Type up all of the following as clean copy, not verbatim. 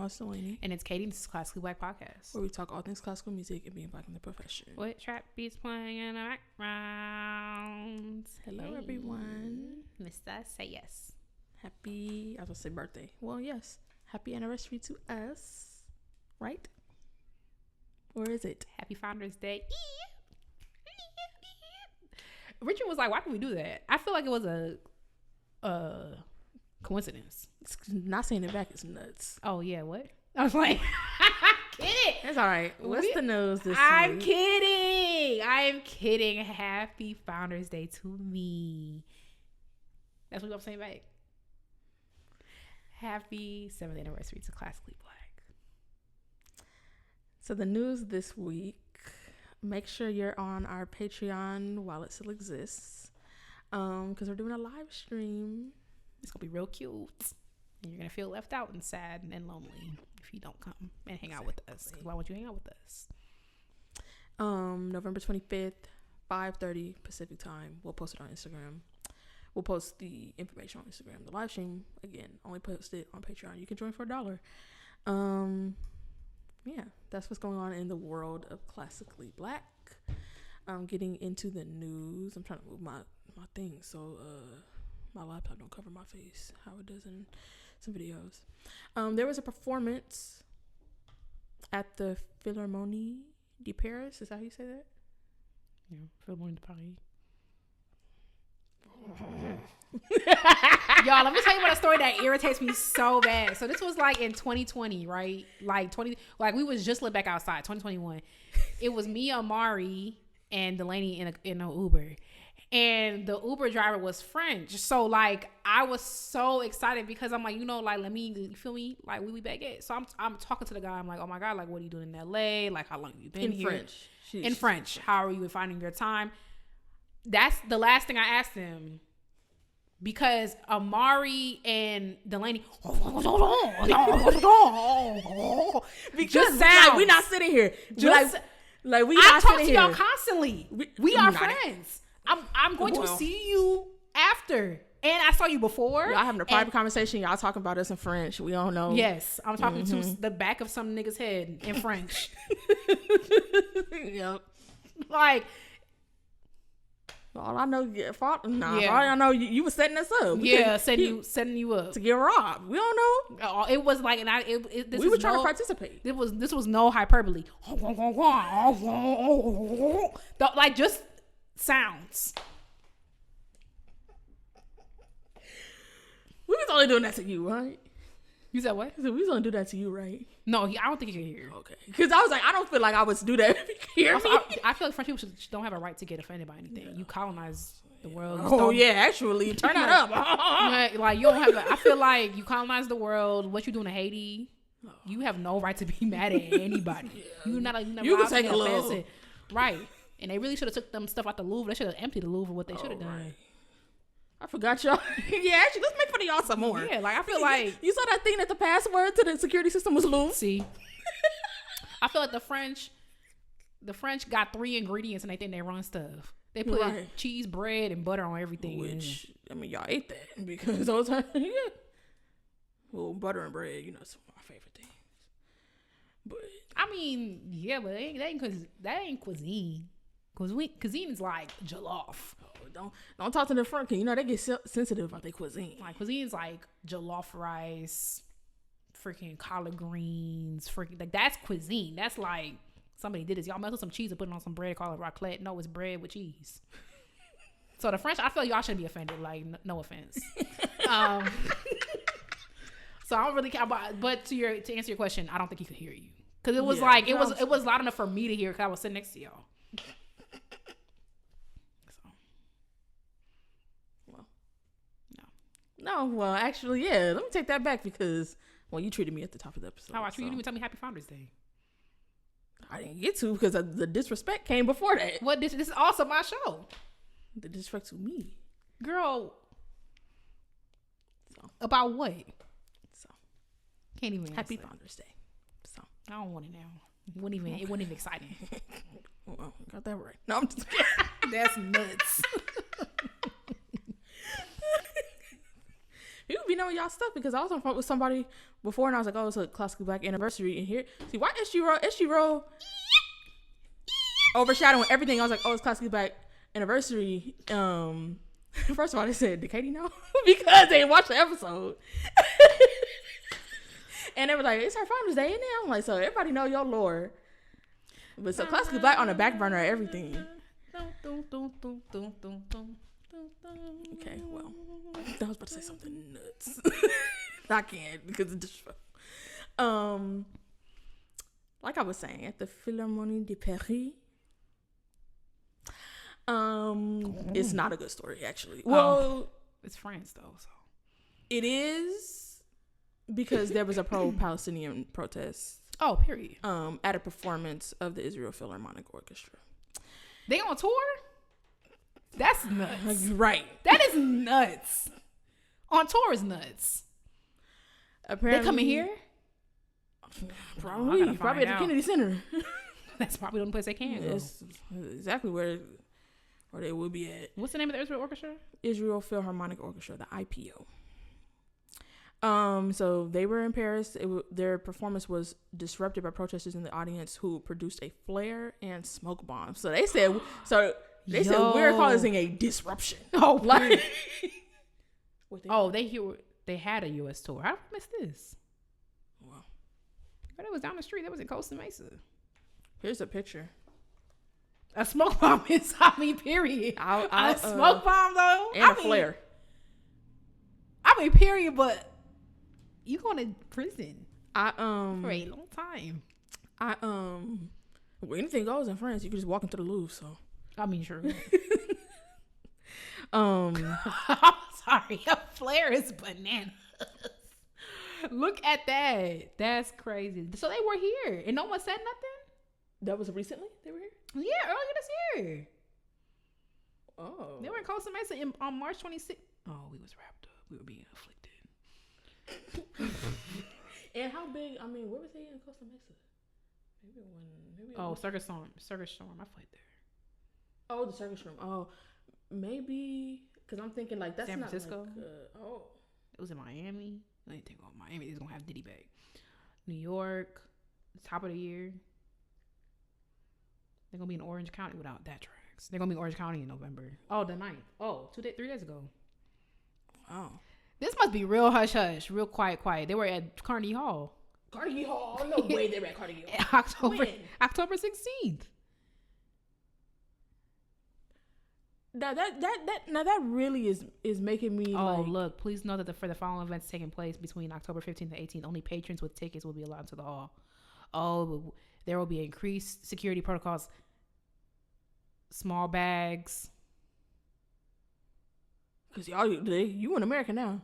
y'all. It's Delaney. And it's Katie. This is Classically Black Podcast, where we talk all things classical music and being black in the profession. With trap beats playing in the background. Hello, everyone. Mr. Say Yes. Happy, I was going to say birthday. Well, yes. Happy anniversary to us. Right? Or is it? Happy Founders Day. Richard was like, why did we do that? I feel like it was a coincidence. It's not saying it back is nuts. Oh, yeah, what? I was like, kidding. That's all right. What's the news this I'm week? kidding. I'm kidding. Happy Founders Day to me. That's what I'm saying back. Happy 7th anniversary to Classically Black. So the news this week, make sure you're on our Patreon while it still exists, because we're doing a live stream. It's gonna be real cute, and you're gonna feel left out and sad and lonely if you don't come and hang out with us. Why would you hang out with us? November 25th, 5:30 Pacific time. We'll post it on Instagram. We'll post the information on Instagram. The live stream, again, only posted on Patreon. You can join for $1. Yeah, that's what's going on in the world of Classically Black. Getting into the news. I'm trying to move my thing so my laptop don't cover my face, how it does in some videos. There was a performance at the Philharmonie de Paris. Is that how you say that? Yeah, Philharmonie de Paris. Y'all, let me tell you about a story that irritates me so bad. So this was like in 2020, right? Like we was just lit back outside, 2021. It was me, Amari, and Delaney in an Uber. And the Uber driver was French. So like I was so excited because I'm like, let me, you feel me? Like we baguette. So I'm talking to the guy. I'm like, oh my God, like what are you doing in LA? Like how long have you been in here? French. In French. How are you finding your time? That's the last thing I asked him. Because Amari and Delaney, because like, we're not sitting here. Just like we not talk sitting to here. y'all constantly. We are friends. I'm going to see you after, and I saw you before. Y'all having a private conversation. Y'all talking about us in French. We don't know. Yes, I'm talking to the back of some nigga's head in French. Yep. Like. All I know, all I know, you were setting us up. Setting you up to get robbed. We don't know. It was like, we were trying to participate. This was no hyperbole. Like just sounds. We was only doing that to you, right? You said what? I said, we was only do that to you, right? No, I don't think you can hear. Okay. Because I was like, I don't feel like I was do that if you can hear me. I feel like French people don't have a right to get offended by anything. Yeah. You colonize the world. Oh, yeah, actually. Turn that up. Like, you don't have I feel like you colonize the world. What you doing in Haiti, you have no right to be mad at anybody. Yeah. You can take a look. Right. And they really should have took them stuff out the Louvre. They should have emptied the Louvre what they should have done. Right. I forgot y'all. Yeah, actually, let's make fun of y'all some more. Yeah, like I feel like you saw that thing that the password to the security system was Louvre. See, I feel like the French got 3 ingredients and they think they run stuff. They put cheese, bread, and butter on everything. Which I mean, y'all ate that because those are well, butter and bread. Some of my favorite things. But I mean, yeah, but that ain't cuisine. Cuisine is like jollof. Don't talk to the front because they get sensitive about their cuisine. Like cuisine is like jollof rice, freaking collard greens, like that's cuisine. That's like somebody did this. Y'all melted some cheese and put it on some bread called raclette. No, it's bread with cheese. So the French, I feel y'all shouldn't be offended. Like no offense. So I don't really care. But to answer your question, I don't think he could hear you because it was it was loud enough for me to hear because I was sitting next to y'all. No, well, actually, yeah. Let me take that back because, you treated me at the top of the episode. How I treated you? You didn't even tell me Happy Founders Day. I didn't get to because the disrespect came before that. What? This is also my show. The disrespect to me, girl. About what? Can't even. Happy Founders Day. So I don't want it now. It wasn't even exciting. Well, got that right. No, I'm just That's nuts. People be knowing y'all stuff because I was on phone with somebody before and I was like, oh, it's a classically black anniversary in here. See, why is she roll overshadowing everything? I was like, oh, it's classically black anniversary. First of all, they said, did Katie know? Because they watched the episode. And they were like, it's her Founders Day, isn't it? I'm like, so everybody know your lore. But so classically black on the back burner of everything. Okay, well, I was about to say something nuts. I can't because it's disrespectful. Like I was saying, at the Philharmonie de Paris, it's not a good story actually. Well, it's France though, so it is because there was a pro-Palestinian protest. Oh, period. At a performance of the Israel Philharmonic Orchestra. They on tour? That's nuts. Right. That is nuts. On tour is nuts. Apparently, they coming here? Probably at the Kennedy Center. That's probably the only place they can go. It's exactly where they will be at. What's the name of the Israel Orchestra? Israel Philharmonic Orchestra, the IPO. So they were in Paris. Their performance was disrupted by protesters in the audience who produced a flare and smoke bomb. So they said, we're causing a disruption. Oh, like, they had a U.S. tour. How did I miss this? Wow. But it was down the street. That was in Costa Mesa. Here's a picture. A smoke bomb is, period. A smoke bomb though, and a flare. Period. But you going to prison? For a long time. Well, anything goes in France. You can just walk into the Louvre. So sure. I'm sorry. A flare is bananas. Look at that. That's crazy. So they were here and no one said nothing? That was recently they were here? Yeah, earlier this year. Oh. They were in Costa Mesa on March 26th. Oh, we was wrapped up. We were being afflicted. And how big, where was they in Costa Mesa? Circus Storm. I played there. Oh, the Circus Room. Oh, maybe, because I'm thinking like that's San not Francisco. Like, it was in Miami. I didn't think about Miami. They're gonna have Diddy back. New York, top of the year. They're gonna be in Orange County without that tracks. They're gonna be in Orange County in November. Oh, the 9th. Oh, 3 days ago. Oh, this must be real hush hush, real quiet. They were at Carnegie Hall. Carnegie Hall? No way they were at Carnegie Hall. October 16th. Now that really is making me. Oh, look! Please note that for the following events taking place between October 15th and 18th, only patrons with tickets will be allowed into the hall. Oh, there will be increased security protocols. Small bags. Cause you in America now.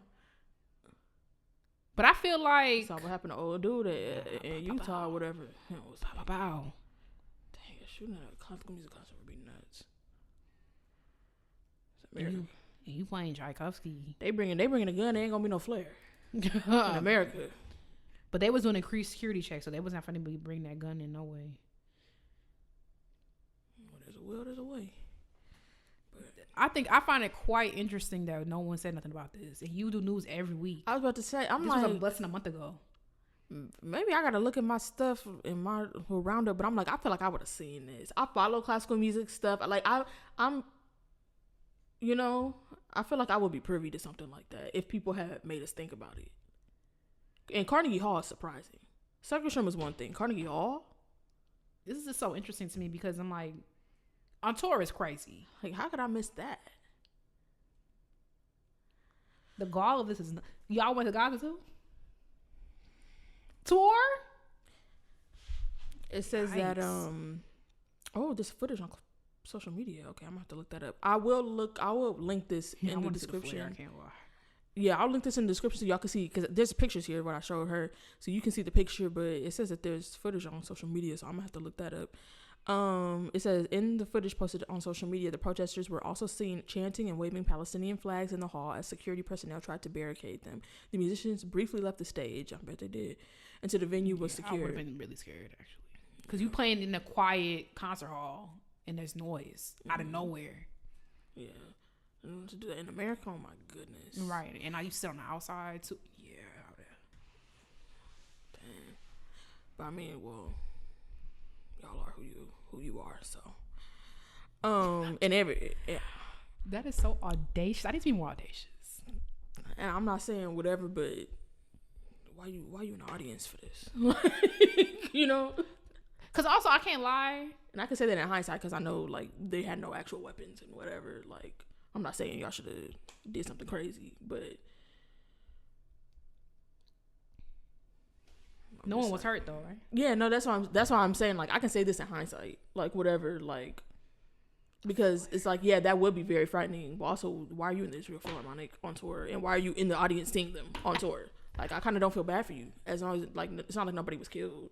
But I feel like saw what happened to old dude in Utah or whatever. It was Dang, shooting at a classical music concert would be nuts. And you playing Tchaikovsky. They bringing a gun. There ain't gonna be no flare in America. But they was doing increased security checks, so they wasn't finna be bring that gun in no way. Well, there's a will, there's a way. I find it quite interesting that no one said nothing about this, and you do news every week. I was about to say, this was less than a month ago. Maybe I gotta look at my stuff in my roundup, but I'm like, I feel like I would have seen this. I follow classical music stuff. Like I'm. I feel like I would be privy to something like that if people had made us think about it. And Carnegie Hall is surprising. Circus Room is one thing. Carnegie Hall? This is just so interesting to me because I'm like, on tour is crazy. Like, how could I miss that? The gall of this is... Y'all went to Gaza too? Tour? It says that, there's footage on social media. Okay, I'm gonna have to look that up. I will link this in the description. I can't lie. Yeah, I'll link this in the description so y'all can see, because there's pictures here what I showed her, so you can see the picture, but it says that there's footage on social media, so I'm gonna have to look that up. It says in the footage posted on social media, the protesters were also seen chanting and waving Palestinian flags in the hall as security personnel tried to barricade them. The musicians briefly left the stage, I bet they did, until the venue was secured. I would have been really scared, actually, because you playing in a quiet concert hall and there's noise out of nowhere. Yeah. And to do that in America, oh my goodness. Right. And I used to sit on the outside too. Yeah. Dang. But I mean, well, y'all are who you are, so. And yeah. That is so audacious. I need to be more audacious. And I'm not saying whatever, but why you in the audience for this? You know? Because also, I can't lie. And I can say that in hindsight because I know, like, they had no actual weapons and whatever. Like, I'm not saying y'all should have did something crazy, but no one was hurt though, right? Yeah, no, that's why I'm saying, like, I can say this in hindsight, like, whatever, like, because it's like, yeah, that would be very frightening. But also, why are you in the Israel Philharmonic on tour, and why are you in the audience seeing them on tour? Like, I kind of don't feel bad for you, as long as, like, it's not like nobody was killed.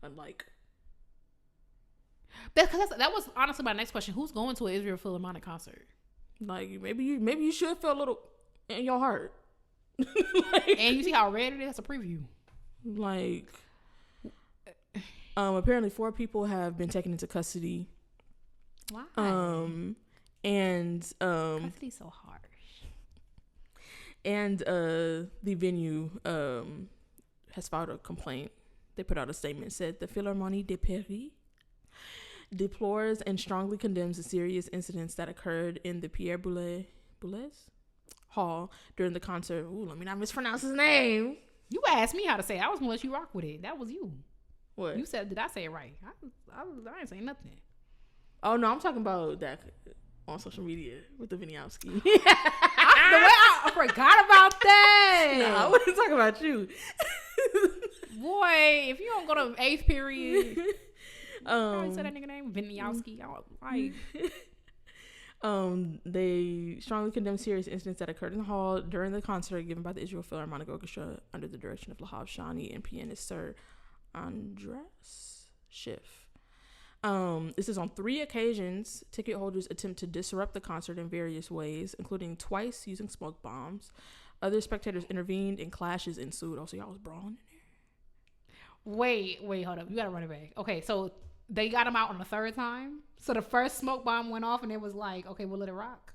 I'm like, that was honestly my next question. Who's going to an Israel Philharmonic concert? Like, maybe you should feel a little in your heart. Like, and you see how red it is? That's a preview. Like, apparently 4 people have been taken into custody. Why? And custody's so harsh. And the venue has filed a complaint. They put out a statement, said the Philharmonie de Paris deplores and strongly condemns the serious incidents that occurred in the Pierre Boulez Hall during the concert. Ooh, let me not mispronounce his name. You asked me how to say it. I was gonna let you rock with it. That was you. What? You said, did I say it right? I ain't saying nothing. Oh, no, I'm talking about that on social media with the Vinyowski. I forgot about that. No, I wasn't talking about you. Boy, if you don't go to 8th period, how you say that nigga name? Vinyowski. They strongly condemn serious incidents that occurred in the hall during the concert given by the Israel Philharmonic Orchestra under the direction of Lahav Shani and pianist Sir Andras Schiff. This is on 3 occasions. Ticket holders attempt to disrupt the concert in various ways, including twice using smoke bombs. Other spectators intervened and clashes ensued. Oh, so y'all was brawling in there? Wait, hold up. You gotta run it back. Okay, so they got him out on the 3rd time. So the first smoke bomb went off and it was like, okay, we'll let it rock.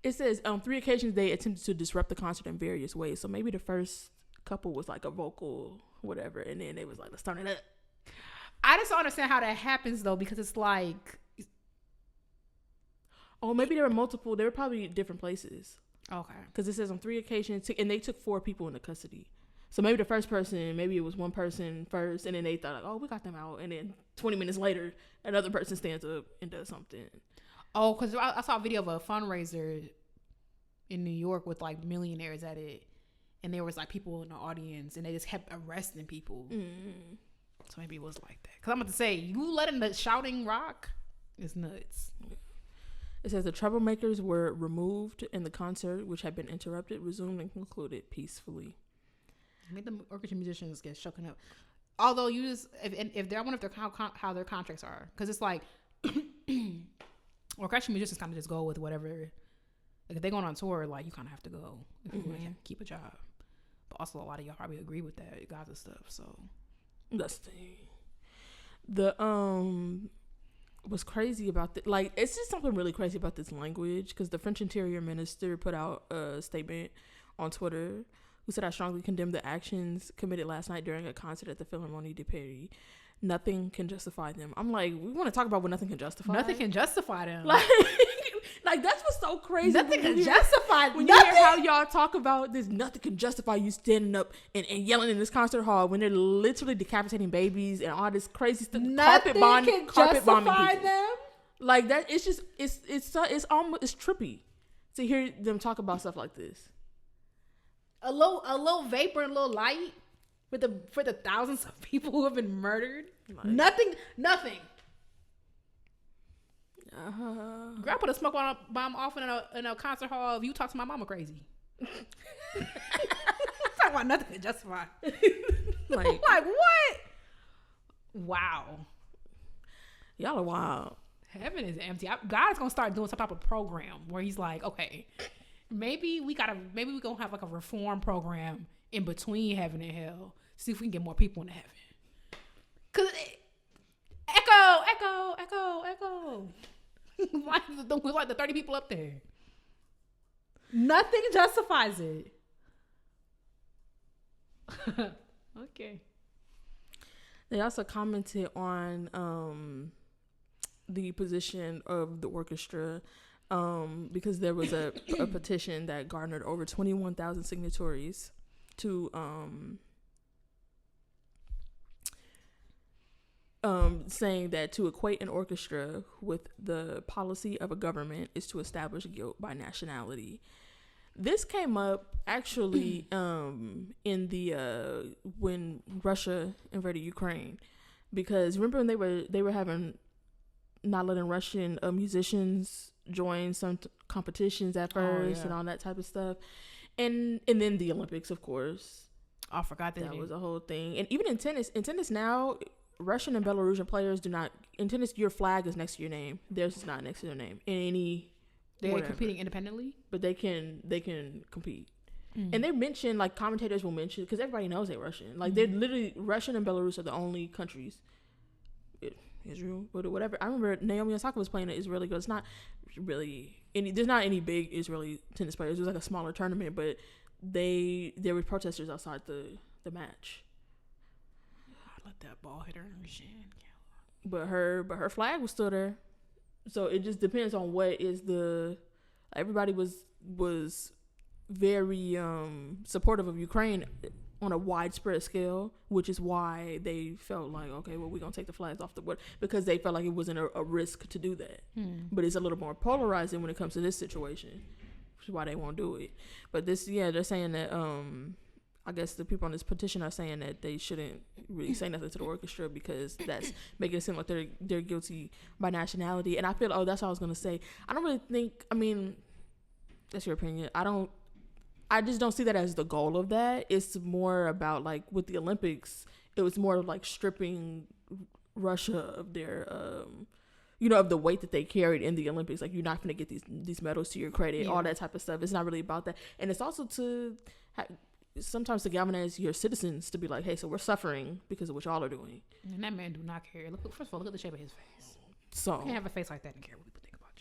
It says on 3 occasions they attempted to disrupt the concert in various ways. So maybe the first couple was like a vocal whatever, and then they was like, let's turn it up. I just don't understand how that happens though, because it's like, oh, maybe there were probably different places. Okay. Because it says on 3 occasions, and they took 4 people into custody. So maybe the first person, maybe it was one person first, and then they thought, like, oh, we got them out. And then 20 minutes later, another person stands up and does something. Oh, because I saw a video of a fundraiser in New York with, like, millionaires at it. And there was, like, people in the audience, and they just kept arresting people. Mm-hmm. So maybe it was like that. Because I'm about to say, you letting the shouting rock is nuts. It says the troublemakers were removed, and the concert, which had been interrupted, resumed and concluded peacefully. Make the orchestra musicians get shooken up. Although you just, if they're, I wonder if how their contracts are, because it's like orchestra musicians kind of just go with whatever. Like if they're going on tour, like you kind of have to go if you want to keep a job. But also a lot of y'all probably agree with that, you guys and stuff. So that's the thing. What's crazy about this, like, it's just something really crazy about this language, because the French Interior Minister put out a statement on Twitter who said, I strongly condemn the actions committed last night during a concert at the Philharmonie de Paris. Nothing can justify them. I'm like, we want to talk about what nothing can justify. Nothing can justify them. Like that's what's so crazy. Nothing can justify when you hear how y'all talk about this. Nothing can justify you standing up and yelling in this concert hall when they're literally decapitating babies and all this crazy stuff. Nothing can justify them. Like that. It's just it's almost trippy to hear them talk about stuff like this. A little vapor and a little light for the thousands of people who have been murdered. Like, nothing. Girl, put a smoke bomb off in a concert hall. If you talk to my mama crazy. Talking about nothing to justify. like what? Wow. Y'all are wild. Heaven is empty. God's gonna start doing some type of program where he's like, okay, maybe we gonna have like a reform program in between heaven and hell. See if we can get more people into heaven. Cause echo. like the 30 people up there. Nothing justifies it. Okay. They also commented on the position of the orchestra because there was a petition that garnered over 21,000 signatories to saying that to equate an orchestra with the policy of a government is to establish guilt by nationality. This came up actually in the when Russia invaded Ukraine, because remember when they were having not letting Russian musicians join some competitions at first and all that type of stuff, and then the Olympics, of course. I forgot that was a whole thing. And even in tennis now, Russian and Belarusian players do not, in tennis your flag is next to your name. Theirs is not next to their name in any. They're competing independently, but they can compete. And they mention, like, commentators will mention, because everybody knows they're Russian. Like, they're literally, Russian and Belarus are the only countries. Israel, but whatever. I remember Naomi Osaka was playing an Israeli girl. It's not really there's not any big Israeli tennis players. It was like a smaller tournament, but there were protesters outside the match. I let that ball hit her in her shin. But her flag was still there. So it just depends on what is everybody was very supportive of Ukraine on a widespread scale, which is why they felt like, okay, well, we're gonna take the flags off the board, because they felt like it wasn't a risk to do that. But it's a little more polarizing when it comes to this situation, which is why they won't do it. But they're saying that I guess the people on this petition are saying that they shouldn't really say nothing to the orchestra, because that's making it seem like they're guilty by nationality. And I feel, that's what I was gonna say. I don't really think, I mean, that's your opinion. I just don't see that as the goal of that. It's more about, like, with the Olympics, it was more like stripping Russia of their of the weight that they carried in the Olympics. Like, you're not going to get these medals to your credit, all that type of stuff. It's not really about that. And it's also sometimes to galvanize your citizens to be like, hey, so we're suffering because of what y'all are doing. And that man do not care. First of all, look at the shape of his face. So you can't have a face like that and care what people think about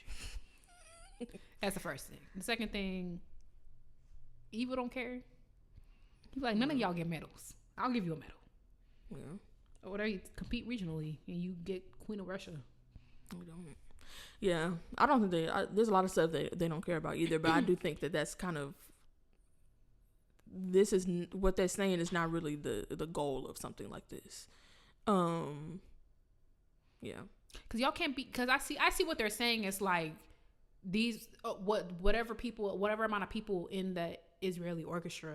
you. That's the first thing. The second thing, Evil don't care. He's like, none of y'all get medals. I'll give you a medal. Yeah. Or whatever, you compete regionally and you get Queen of Russia. We don't. Yeah, I don't think there's a lot of stuff they don't care about either, but I do think that that's kind of, this is what they're saying is not really the goal of something like this. Yeah. Because y'all can't be, because I see what they're saying is like, these whatever amount of people in the Israeli orchestra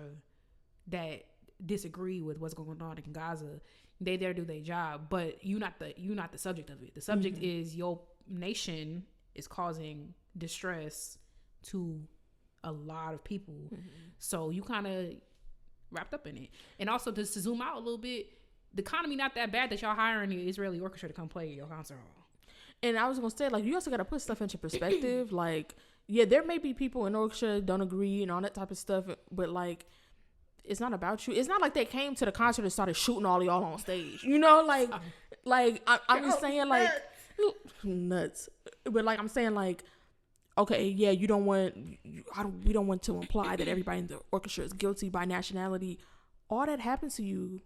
that disagree with what's going on in Gaza, they there do their job, but you're not the subject of it. The subject is your nation is causing distress to a lot of people, so you kind of wrapped up in it. And also, just to zoom out a little bit, the economy not that bad that y'all hiring the Israeli orchestra to come play your concert hall. And I was going to say, like, you also got to put stuff into perspective. Like, yeah, there may be people in orchestra that don't agree and all that type of stuff, but, like, it's not about you. It's not like they came to the concert and started shooting all of y'all on stage. You know, I'm just saying, like, nuts. But, like, I'm saying, like, okay, yeah, we don't want to imply that everybody in the orchestra is guilty by nationality. All that happened to you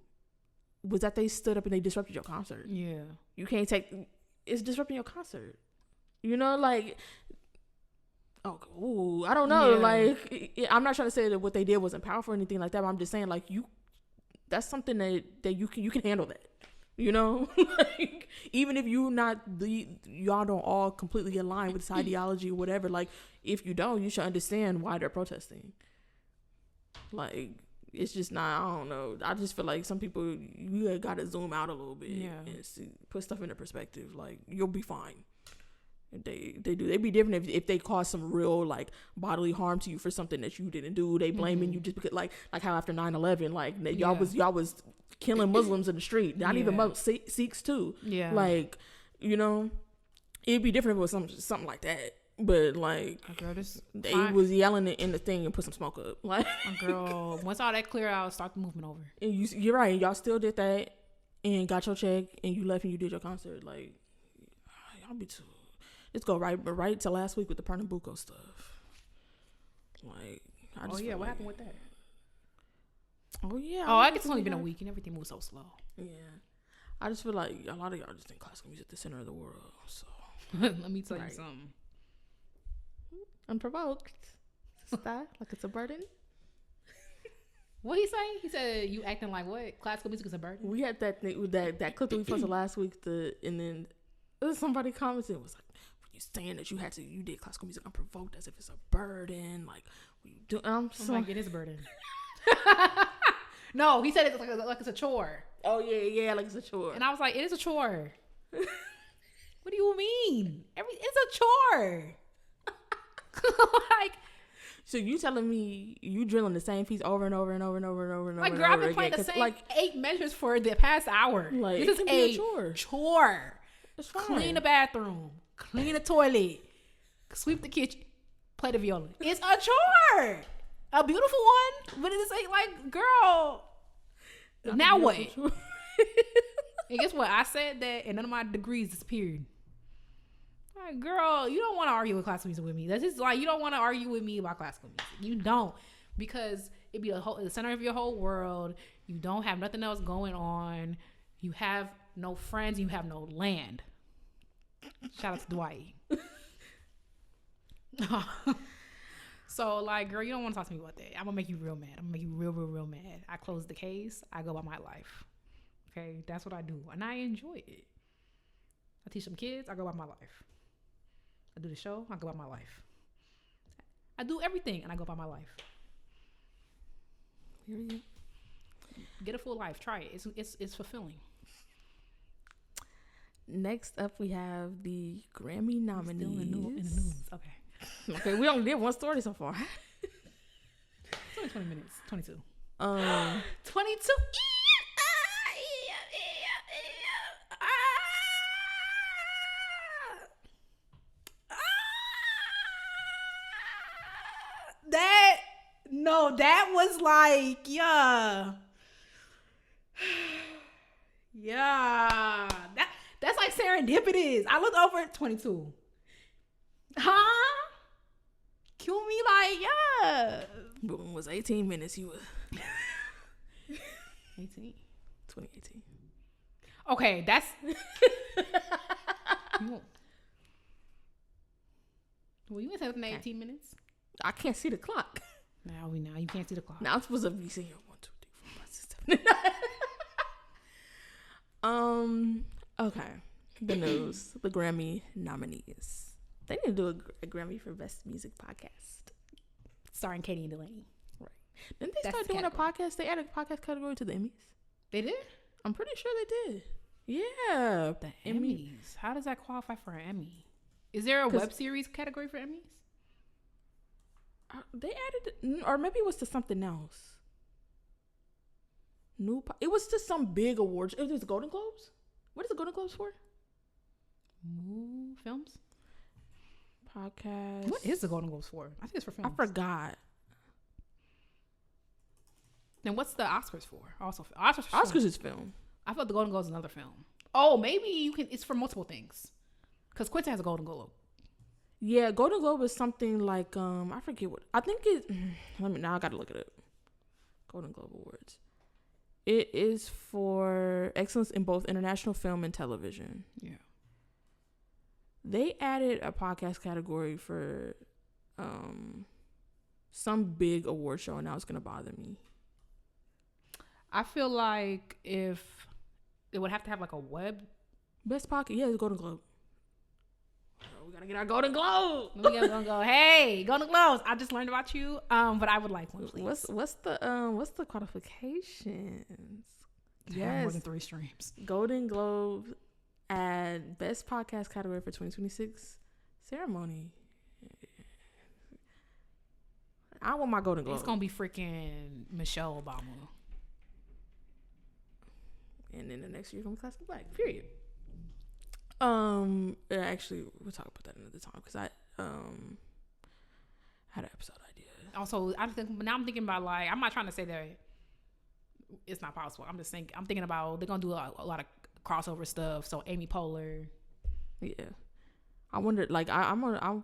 was that they stood up and they disrupted your concert. Yeah. You can't it's disrupting your concert. You know, like, I don't know. Yeah. Like, I'm not trying to say that what they did wasn't powerful or anything like that, but I'm just saying, like, that's something that you can handle that. You know, like, even if y'all don't all completely align with this ideology or whatever, like, if you don't, you should understand why they're protesting. Like, it's just not, I don't know. I just feel like some people, you got to zoom out a little bit and put stuff into perspective. Like, you'll be fine. They'd be different if they cause some real, like, bodily harm to you for something that you didn't do. They blaming you just because, like how after 9/11, like, y'all was killing Muslims in the street. Not even Sikhs too. Yeah. Like, you know, it'd be different if it was something like that. But, like, they was yelling it in the thing and put some smoke up. Like, girl, once all that clear out, start the movement over. And you're right. Y'all still did that and got your check and you left and you did your concert. Like, y'all be too. It's go right to last week with the Pernambuco stuff. Like, what happened with that? Oh yeah. Oh, I guess it's only been a week and everything moves so slow. Yeah, I just feel like a lot of y'all just think classical music the center of the world. So let me tell you something. Unprovoked, sister, like it's a burden. What he say? He said you acting like what? Classical music is a burden. We had that thing, that clip that we posted last week. And then somebody commented, was like, "You saying that you did classical music unprovoked as if it's a burden? Like, what you do?" I'm like, it is a burden. No, he said it's like it's a chore. Oh yeah, like it's a chore. And I was like, it is a chore. What do you mean? It's a chore. Like, so you telling me you drilling the same piece over and over and over and over and over and like, over? Girl, and over I've been playing again, the same like 8 measures for the past hour. Like, this is a chore. It's fine. Clean the bathroom, clean the toilet, sweep the kitchen, play the viola. It's a chore. A beautiful one, but it's like, girl, now what? And guess what? I said that, and none of my degrees disappeared. Like, girl, you don't want to argue with classical music with me. That's just like, you don't want to argue with me about classical music. You don't, because it be the center of your whole world. You don't have nothing else going on. You have no friends. You have no land. Shout out to Dwight. So, like, girl, you don't want to talk to me about that. I'm gonna make you real mad. I'm gonna make you real mad. I close the case. I go about my life. Okay, that's what I do, and I enjoy it. I teach some kids. I go about my life. I do the show. I go about my life. I do everything, and I go about my life. Period. Get a full life. Try it. It's fulfilling. Next up, we have the Grammy nominees. Still in the news. Okay, we only did one story so far. It's only 20 minutes. 22. 22. That was like, that's like serendipitous. I looked over at 22. Huh? Cue me like, Boom was 18 minutes. You was 18. 2018. Okay, that's. Well, you ain't saying 18 minutes. I can't see the clock. Now you can't see the clock. Now I'm supposed to be seeing 1, 2, 3, 4, 5, 6, 7. Okay. The news. The Grammy nominees. They need to do a Grammy for Best Music Podcast. Starring Katie and Delaney. Right. Didn't they start doing a podcast? They added a podcast category to the Emmys. They did? I'm pretty sure they did. Yeah. The Emmys. How does that qualify for an Emmy? Is there a web series category for Emmys? They added, or maybe it was to something else. It was to some big awards. It was the Golden Globes. What is the Golden Globes for? Films. Podcast. What is the Golden Globes for? I think it's for films. I forgot. And what's the Oscars for? Also, Oscars is film. I thought the Golden Globes is another film. Oh, maybe you can. It's for multiple things. Because Quentin has a Golden Globe. Yeah, Golden Globe is something like I forget what. I think it. Now I gotta look it up. Golden Globe Awards. It is for excellence in both international film and television. Yeah. They added a podcast category for some big award show, and now it's gonna bother me. I feel like if it would have to have like a web best podcast, yeah, it's Golden Globe. We gotta get our Golden Globe. We gonna go. Hey, Golden Globes! I just learned about you. But I would like one, please. What's the qualifications? Yes, more than 3 streams. Golden Globe and best podcast category for 2026 ceremony. I want my Golden Globe. It's gonna be freaking Michelle Obama. And then the next year, gonna be Classic Black. Period. Actually, we'll talk about that another time because I had an episode idea. Also, I'm thinking about, like, I'm not trying to say that it's not possible. I'm thinking about they're gonna do a lot of crossover stuff. So Amy Poehler, yeah, I wonder, like, I'm gonna,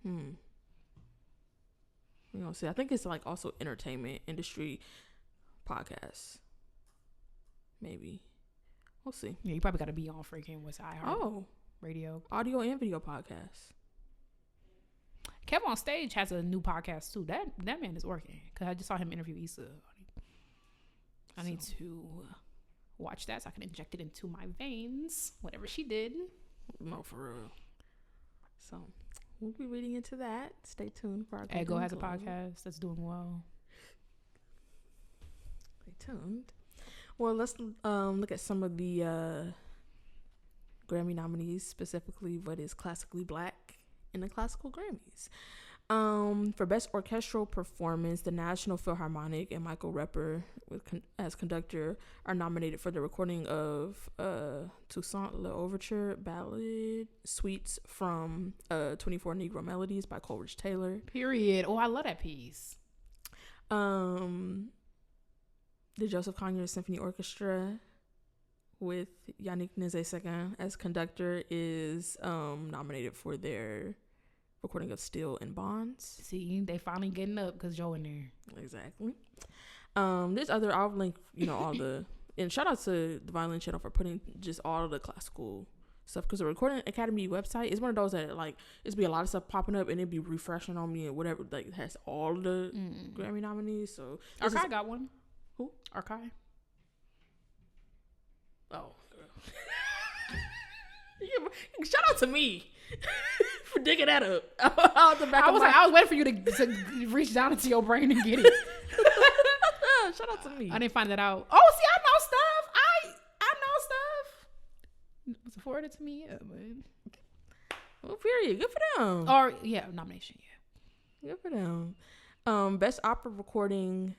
you know, see, I think it's like also entertainment industry podcasts. Maybe. We'll see. Yeah, you probably got to be on freaking what's iHeart radio. Audio and video podcasts. Kevin on Stage has a new podcast too. That man is working. Because I just saw him interview Issa. I need to watch that so I can inject it into my veins. Whatever she did. No, for real. So, we'll be reading into that. Stay tuned for our Ego has a podcast that's doing well. Stay tuned. Well, let's look at some of the Grammy nominees, specifically what is classically black in the classical Grammys. For Best Orchestral Performance, the National Philharmonic and Michael Repper as conductor are nominated for the recording of Toussaint L'Ouverture Ballad Suites from 24 Negro Melodies by Coleridge Taylor. Period. Oh, I love that piece. The Joseph Conyers Symphony Orchestra with Yannick Nézet-Séguin as conductor is nominated for their recording of Steel and Bonds. See, they finally getting up because Joe in there. Exactly. There's other, I'll link, all the, and shout out to the Violin Channel for putting just all of the classical stuff, because the Recording Academy website is one of those that, like, it's be a lot of stuff popping up and it'd be refreshing on me and whatever, like, it has all of the Grammy nominees. So Arkai got one. Who? Arkai. Oh, girl. Shout out to me for digging that up. I was waiting for you to reach down into your brain and get it. Shout out to me. I didn't find that out. Oh, see, I know stuff. I know stuff. Was it forwarded to me? Yeah, man. Well, period. Good for them. Or nomination. Yeah. Good for them. Best opera recording.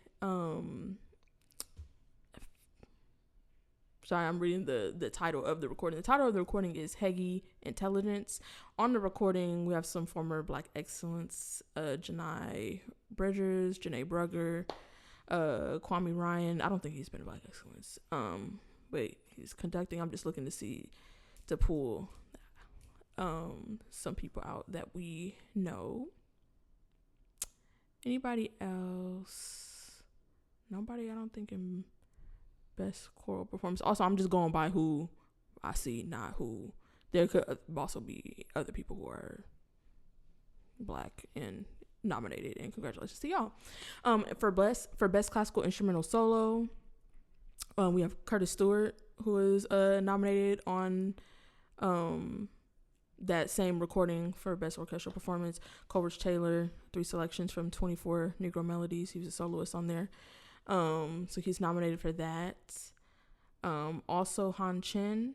Sorry, I'm reading the title of the recording. The title of the recording is Heggie Intelligence. On the recording, we have some former Black excellence, Janae Bridgers, Janae Brugger, Kwame Ryan. I don't think he's been a Black excellence. Wait, he's conducting. I'm just looking to pull some people out that we know. Anybody else? Nobody, I don't think, in Best Choral Performance. Also, I'm just going by who I see, not who. There could also be other people who are Black and nominated, and congratulations to y'all. For best classical instrumental solo, we have Curtis Stewart, who is nominated on that same recording for Best Orchestral Performance. Coleridge Taylor, 3 selections from 24 Negro Melodies. He was a soloist on there. So he's nominated for that. Also Han Chen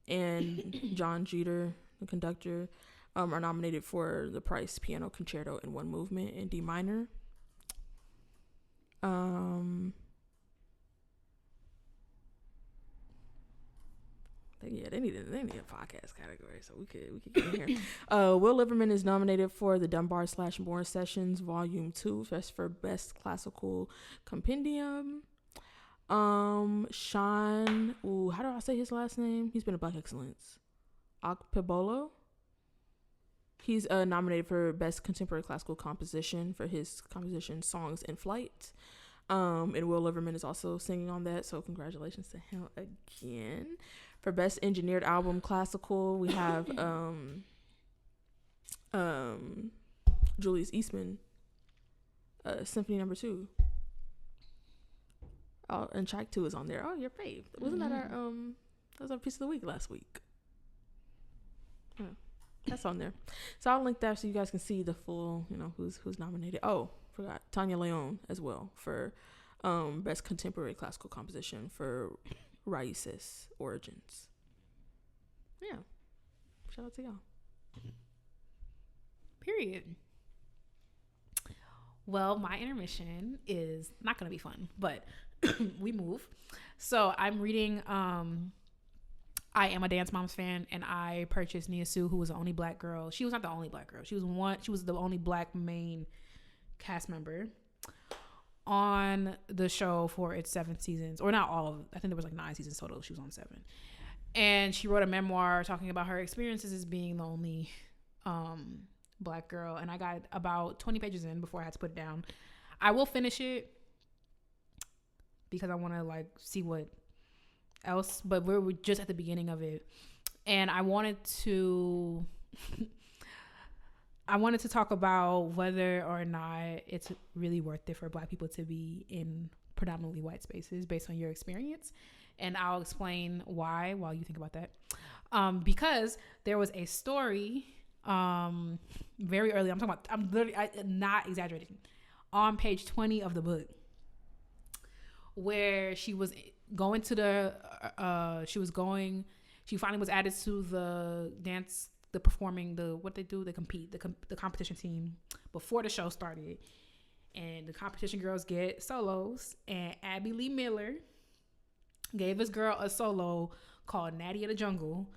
and John Jeter, the conductor, are nominated for the Price Piano Concerto in 1 movement in D minor. They need a podcast category, so we could get in here. Will Liverman is nominated for the Dunbar/Moore Sessions Volume 2. That's for Best Classical Compendium. Sean, how do I say his last name? He's been a Black excellence. Akpebolo. He's nominated for Best Contemporary Classical Composition for his composition Songs in Flight. And Will Liverman is also singing on that, so congratulations to him again. For Best Engineered Album Classical, we have Julius Eastman, Symphony No. 2. Oh, and Track 2 is on there. Oh, your fave. Wasn't that our that was our piece of the week last week? Yeah, that's on there. So I'll link that so you guys can see the full, who's nominated. Oh, forgot Tanya Leon as well for Best Contemporary Classical Composition for Raices Origins. Yeah. Shout out to y'all. Period. Well, my intermission is not going to be fun, but we move. So I'm reading, I am a Dance Moms fan, and I purchased Nia Sue, who was the only Black girl. She was not the only Black girl. She was the only Black main cast member on the show for its 7 seasons, or not all of, I think there was like 9 seasons total. She was on 7. And she wrote a memoir talking about her experiences as being the only Black girl. And I got about 20 pages in before I had to put it down. I will finish it because I want to like see what else, but we're just at the beginning of it. And I wanted to talk about whether or not it's really worth it for Black people to be in predominantly white spaces based on your experience. And I'll explain why while you think about that. Because there was a story very early. I'm not exaggerating. On page 20 of the book, where she was going to she finally was added to the dance, the performing, what they do, they compete, the competition team before the show started. And the competition girls get solos, and Abby Lee Miller gave this girl a solo called Natty of the Jungle,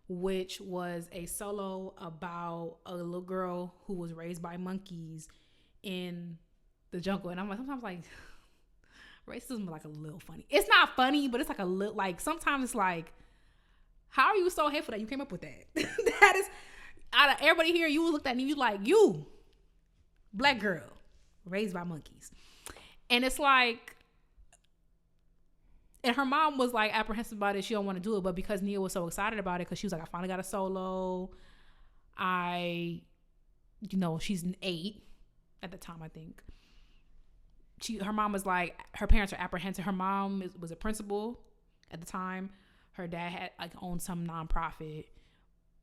which was a solo about a little girl who was raised by monkeys in the jungle. And I'm like, sometimes like racism is like a little funny. It's not funny, but it's like a little, like sometimes it's like, how are you so hateful that you came up with that? That is, out of everybody here, you looked at me, you like, you, Black girl, raised by monkeys. And it's like, and her mom was like apprehensive about it. She don't want to do it. But because Nia was so excited about it, because she was like, I finally got a solo. She's an 8 at the time, I think. Her mom was like, her parents are apprehensive. Her mom was a principal at the time. Her dad had like owned some nonprofit,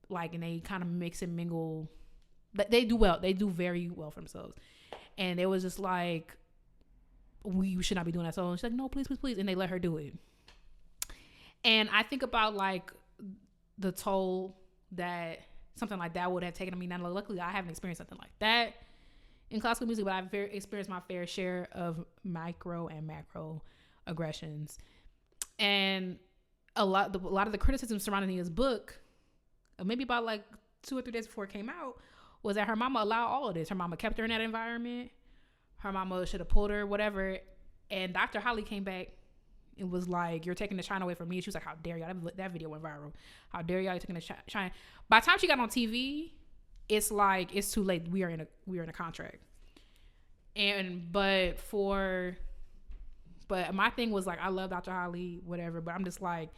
like, and they kind of mix and mingle. They do well. They do very well for themselves. And it was just like, we should not be doing that. So she's like, no, please, please, please. And they let her do it. And I think about like the toll that something like that would have taken on me. Now, luckily, I haven't experienced something like that in classical music, but I've experienced my fair share of micro and macro aggressions. And a lot of the criticism surrounding Nia's book, maybe about like 2 or 3 days before it came out, was that her mama allowed all of this. Her mama kept her in that environment. Her mama should have pulled her, whatever. And Dr. Holly came back and was like, you're taking the shine away from me. She was like, how dare y'all? That video went viral. How dare y'all taking the shine? By the time she got on TV, it's like, it's too late. We are in a contract. But my thing was like, I love Dr. Holly, whatever. But I'm just like,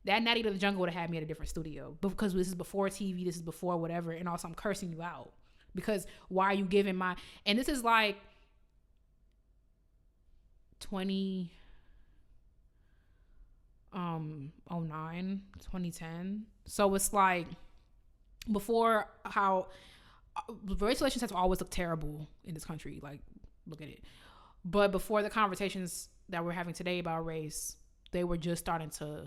that Natty to the Jungle would have had me at a different studio. Because this is before TV, this is before whatever. And also I'm cursing you out. Because why are you giving and this is like, 2010. So it's like before, how race relations have always looked terrible in this country. Like, look at it. But before the conversations that we're having today about race, they were just starting to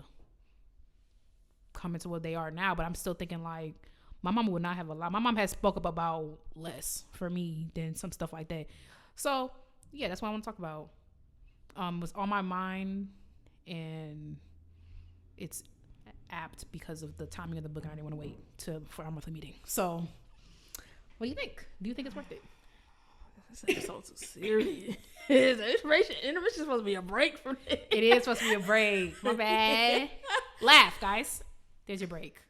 come into what they are now. But I'm still thinking like, my mom would not have allowed. My mom has spoke up about less for me than some stuff like that. So yeah, that's what I want to talk about. Was on my mind, and it's apt because of the timing of the book. I didn't want to wait for our monthly meeting. So, what do you think? Do you think it's worth it? This episode's so serious. Intermission is supposed to be a break from this. It is supposed to be a break. My bad. Laugh, guys. There's your break.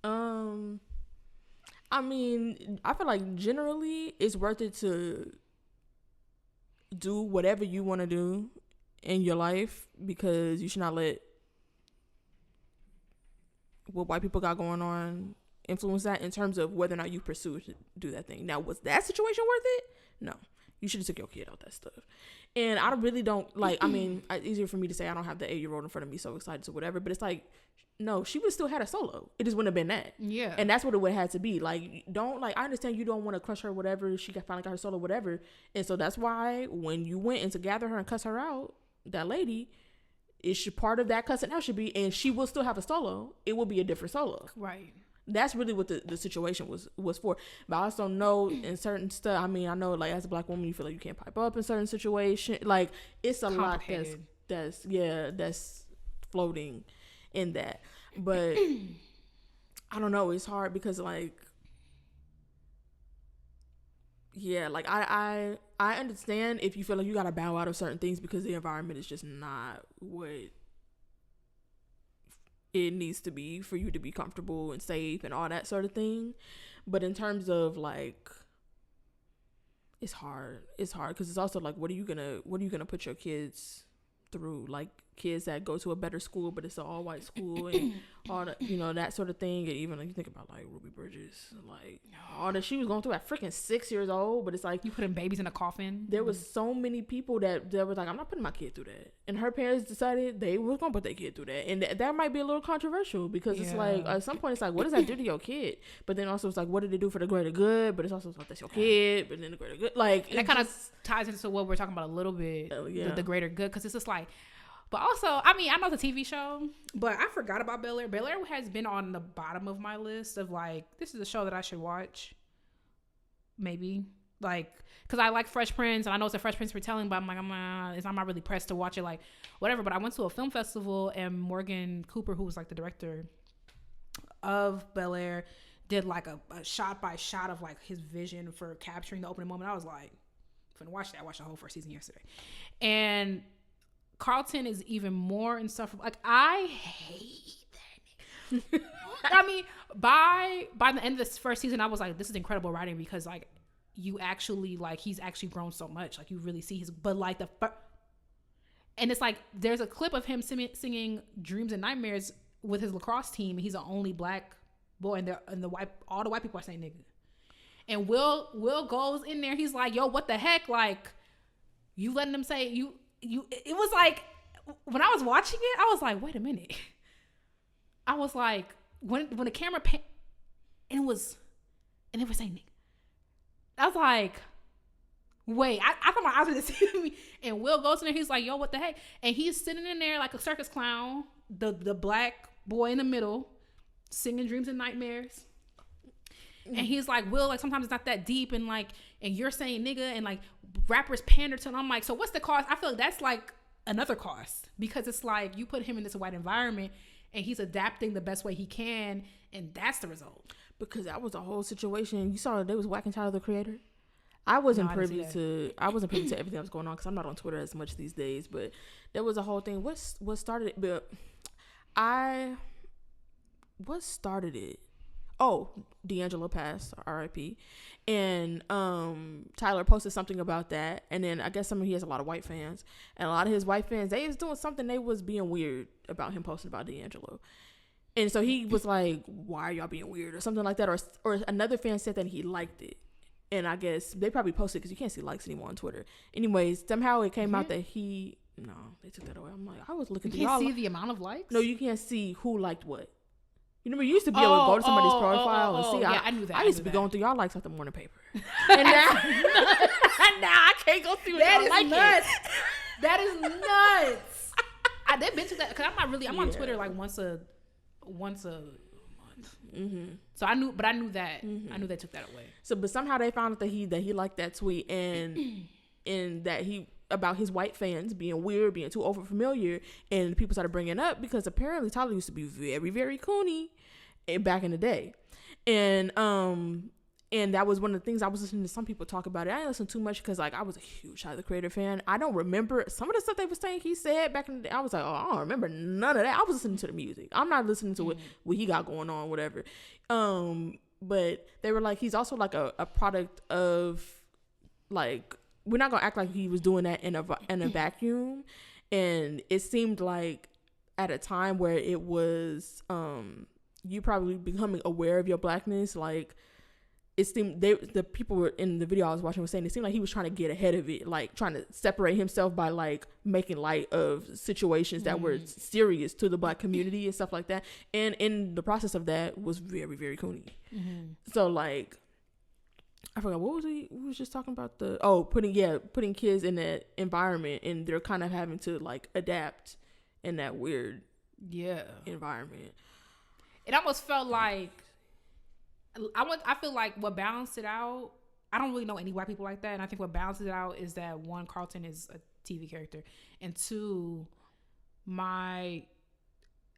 I mean, I feel like generally it's worth it to do whatever you want to do in your life, because you should not let what white people got going on influence that in terms of whether or not you pursue to do that thing. Now, was that situation worth it? No. You should have took your kid out that stuff. And I really don't like, I mean, it's easier for me to say I don't have the 8-year-old in front of me so excited to whatever, but it's like, no, she would still had a solo. It just wouldn't have been that. Yeah. And that's what it would have had to be. Like, don't, like, I understand you don't want to crush her, whatever. She finally got her solo, whatever. And so that's why when you went and to gather her and cuss her out, that lady, part of that cussing out should be, and she will still have a solo. It will be a different solo. Right. That's really what the situation was for. But I also know in certain stuff, I mean, I know, like, as a Black woman, you feel like you can't pipe up in certain situations. Like, it's a lot that's floating in that. But I don't know, it's hard because, like, yeah, like, I understand if you feel like you gotta bow out of certain things because the environment is just not what it needs to be for you to be comfortable and safe and all that sort of thing. But in terms of like, it's hard because it's also like, what are you gonna put your kids through? Like, kids that go to a better school, but it's an all-white school and all that, that sort of thing. And even like you think about like Ruby Bridges, like all that she was going through at freaking 6 years old. But it's like, you putting babies in a coffin. There was so many people that were like, I'm not putting my kid through that, and her parents decided they was gonna put their kid through that, and that might be a little controversial because it's like at some point it's like, what does that do to your kid? But then also it's like, what did it do for the greater good? But it's also like, that's your kid, but then the greater good, like, and that kind of ties into what we're talking about a little bit, the greater good, because it's just like. But also, I mean, I know it's a TV show, but I forgot about Bel Air. Bel Air has been on the bottom of my list of like, this is a show that I should watch. Maybe. Like, because I like Fresh Prince, and I know it's a Fresh Prince retelling, but I'm like, I'm not really pressed to watch it, like, whatever. But I went to a film festival, and Morgan Cooper, who was like the director of Bel Air, did like a shot by shot of like his vision for capturing the opening moment. I was like, I'm finna watch that. I watched the whole first season yesterday. And Carlton is even more insufferable. Like, I hate that. I mean, by the end of this first season, I was like, this is incredible writing, because like, you actually, like, he's actually grown so much. Like, you really see his, but like and it's like, there's a clip of him singing Dreams and Nightmares with his lacrosse team. He's the only black boy, and all the white people are saying nigga. And Will goes in there. He's like, yo, what the heck? Like, you letting them say it was like, when I was watching it, I was like, wait a minute. I was like, when the camera and they were saying nigga. I was like, wait, I thought my eyes were deceiving me. And Will goes in there, he's like, yo, what the heck? And he's sitting in there like a circus clown, the black boy in the middle, singing Dreams and Nightmares. And he's like, Will, like, sometimes it's not that deep, and like, and you're saying nigga, and like, rappers pander to him. I'm like, so what's the cost? I feel like that's like another cost, because it's like, you put him in this white environment, and he's adapting the best way he can, and that's the result. Because that was a whole situation. You saw they was whacking Tyler, the Creator. I wasn't privy to everything that was going on, because I'm not on Twitter as much these days. But there was a whole thing. What started it? What started it? Oh, D'Angelo passed, R.I.P. And Tyler posted something about that, and then I guess he has a lot of white fans, and a lot of his white fans, they was doing something, they was being weird about him posting about D'Angelo. And so he was like, why are y'all being weird, or something like that, or another fan said that he liked it. And I guess they probably posted, because you can't see likes anymore on Twitter. Anyways, somehow it came out that no, they took that away. I'm like, I was looking through y'all. You can't see the amount of likes? No, you can't see who liked what. You remember, you used to be able to go to somebody's profile and see. Yeah, I knew that. I used to be going through y'all likes like the morning paper. And now I can't go through that. That is nuts. That is nuts. They've been to that, because I'm on Twitter like once a month. Mm-hmm. So I knew that. Mm-hmm. I knew they took that away. So, but somehow they found out that he liked that tweet, and that he, about his white fans being weird, being too over familiar, and people started bringing it up, because apparently Tyler used to be very, very coony back in the day, and that was one of the things. I was listening to some people talk about it. I didn't listen too much, because like, I was a huge Tyler, the Creator fan. I don't remember some of the stuff they were saying he said back in the day. I was like, oh, I don't remember none of that. I was listening to the music. I'm not listening to what he got going on, whatever. But they were like, he's also like a product of, like, we're not gonna act like he was doing that in a vacuum. And it seemed like at a time where it was you probably becoming aware of your blackness, like, it seemed the people were in the video I was watching were saying it seemed like he was trying to get ahead of it, like trying to separate himself by like making light of situations that were serious to the black community and stuff like that. And in the process of that was very, very coony. Mm-hmm. So like, I forgot, what was we was just talking about, putting kids in that environment, and they're kind of having to like adapt in that weird environment. It almost felt like, I feel like what balanced it out, I don't really know any white people like that, and I think what balances it out is that, one, Carlton is a TV character, and two, no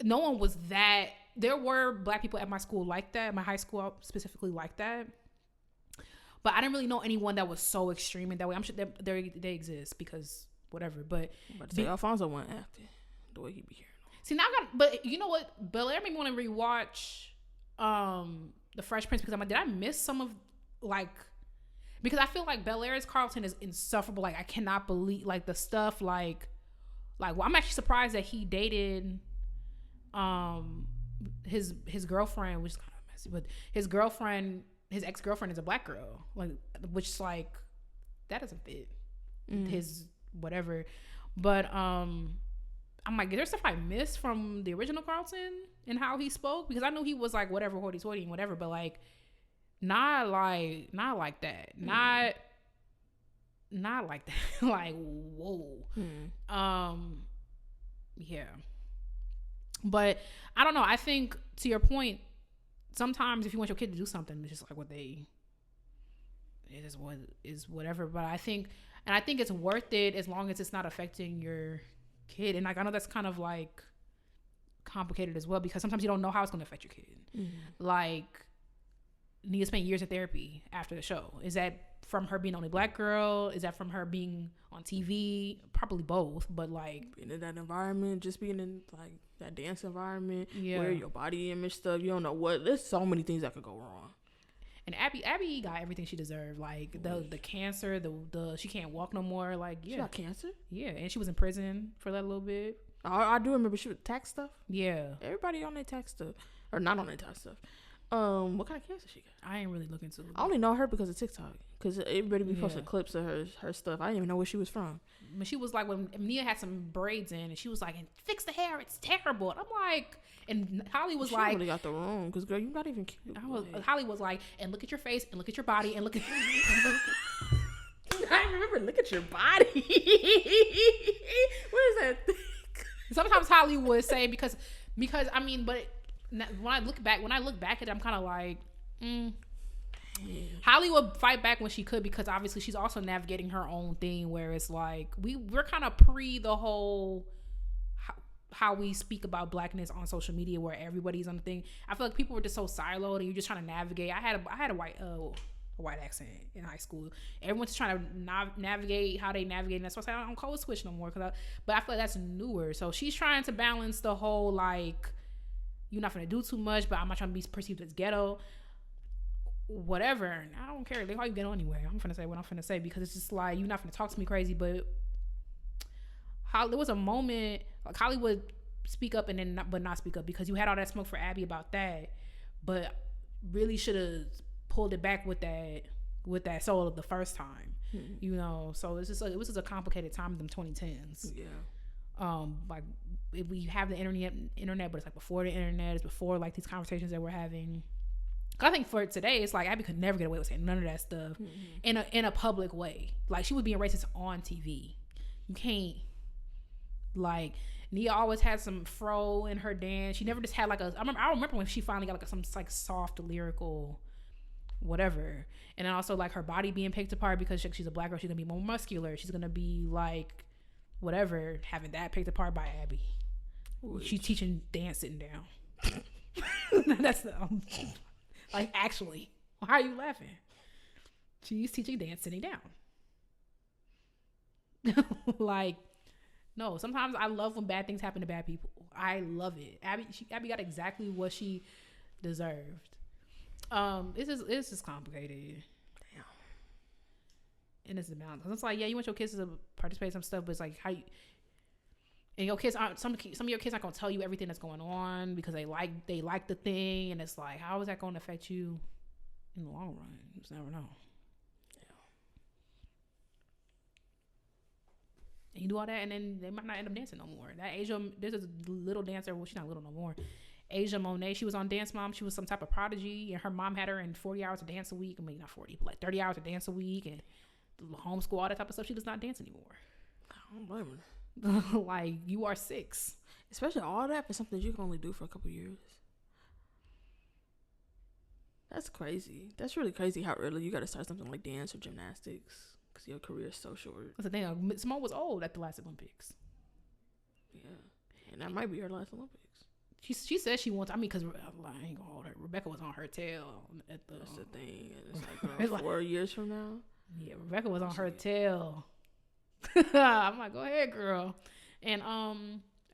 one was that. There were black people at my school like that, my high school specifically like that, but I didn't really know anyone that was so extreme in that way. I'm sure they exist, because whatever, but Alfonso wasn't acting the way he be here. See, now I got, but you know what? Bel Air made me want to rewatch The Fresh Prince because I'm like, did I miss some of like? Because I feel like Bel Air's Carlton is insufferable. Like I cannot believe like the stuff well, I'm actually surprised that he dated his girlfriend, which is kind of messy, but his ex-girlfriend is a black girl, like, which is like that doesn't fit his whatever. But I'm like, is there stuff I missed from the original Carlton and how he spoke? Because I knew he was like whatever, hoity-toity and whatever, but like not like that, not like that. Like, whoa. Yeah, but I don't know. I think to your point, sometimes if you want your kid to do something, it's just like it is what is whatever. But I think it's worth it as long as it's not affecting your kid. And like I know that's kind of like complicated as well because sometimes you don't know how it's going to affect your kid. Like Nia spent years in therapy after the show. Is that from her being the only black girl? Is that from her being on TV? Probably both, but like being in that environment, just being in like that dance environment, where your body image stuff, you don't know what. There's so many things that could go wrong. And Abby got everything she deserved. Like the cancer, the she can't walk no more. Like she got cancer. Yeah, and she was in prison for that little bit. I do remember she was tax stuff. Yeah, everybody on their tax stuff or not on their tax stuff. What kind of cancer she got? I ain't really looking to. I only know her because of TikTok. Because everybody be posting clips of her stuff. I didn't even know where she was from. But she was like, when Nia had some braids in, and she was like, and fix the hair, it's terrible. And I'm like, and Holly was like, really got the wrong. Because girl, you're not even cute. Holly was like, and look at your face, and look at your body, and look at. I remember, look at your body. What is that thing? Sometimes Holly would say because I mean, but when I look back at it, I'm kind of like, Holly would fight back when she could because obviously she's also navigating her own thing where it's like we're kind of pre the whole how we speak about blackness on social media where everybody's on the thing. I feel like people were just so siloed and you're just trying to navigate. I had a white accent in high school. Everyone's just trying to navigate how they navigate, and that's why I don't code switch no more. But I feel like that's newer. So she's trying to balance the whole like you're not gonna do too much, but I'm not trying to be perceived as ghetto. Whatever, I don't care. They call you ghetto anyway. I'm finna say what I'm finna say because it's just like you're not finna talk to me crazy. But there was a moment like Holly would speak up and then not speak up because you had all that smoke for Abby about that, but really should have pulled it back with that soul the first time. You know, so it's just it was just a complicated time in them 2010s. Yeah. Like if we have the internet, but it's like before the internet, it's before like these conversations that we're having. I think for today, it's like Abby could never get away with saying none of that stuff in a public way. Like she was being racist on TV. You can't like Nia always had some fro in her dance. She never just had like I remember when she finally got like some like soft lyrical whatever. And then also like her body being picked apart because she's a black girl. She's gonna be more muscular. She's gonna be like whatever. Having that picked apart by Abby. She's teaching dance sitting down. That's the. Like, actually, why are you laughing? She's teaching dance sitting down. Like, no, sometimes I love when bad things happen to bad people. I love it. Abby got exactly what she deserved. It's just complicated. Damn. And it's about, because it's like, yeah, you want your kids to participate in some stuff, but it's like, how you, and your kids aren't, some of your kids aren't going to tell you everything that's going on because they like the thing, and it's like, how is that going to affect you in the long run? You just never know. Yeah. And you do all that, and then they might not end up dancing no more. That Asia, there's a little dancer, well, she's not little no more. Asia Monet, she was on Dance Mom. She was some type of prodigy, and her mom had her in 40 hours of dance a week. I mean, not 40, but like 30 hours of dance a week, and homeschool, all that type of stuff. She does not dance anymore. I don't blame her. Like, you are 6, especially all that for something you can only do for a couple years. That's crazy. That's really crazy how early you got to start something like dance or gymnastics because your career is so short. That's the thing. Simone was old at the last Olympics. Yeah, and that might be her last Olympics. She said she wants. I mean, because I ain't gonna hold her. Rebecca was on her tail at the. That's the thing. It's like 4 years from now. Yeah, Rebecca was on her tail. I'm like, go ahead, girl. And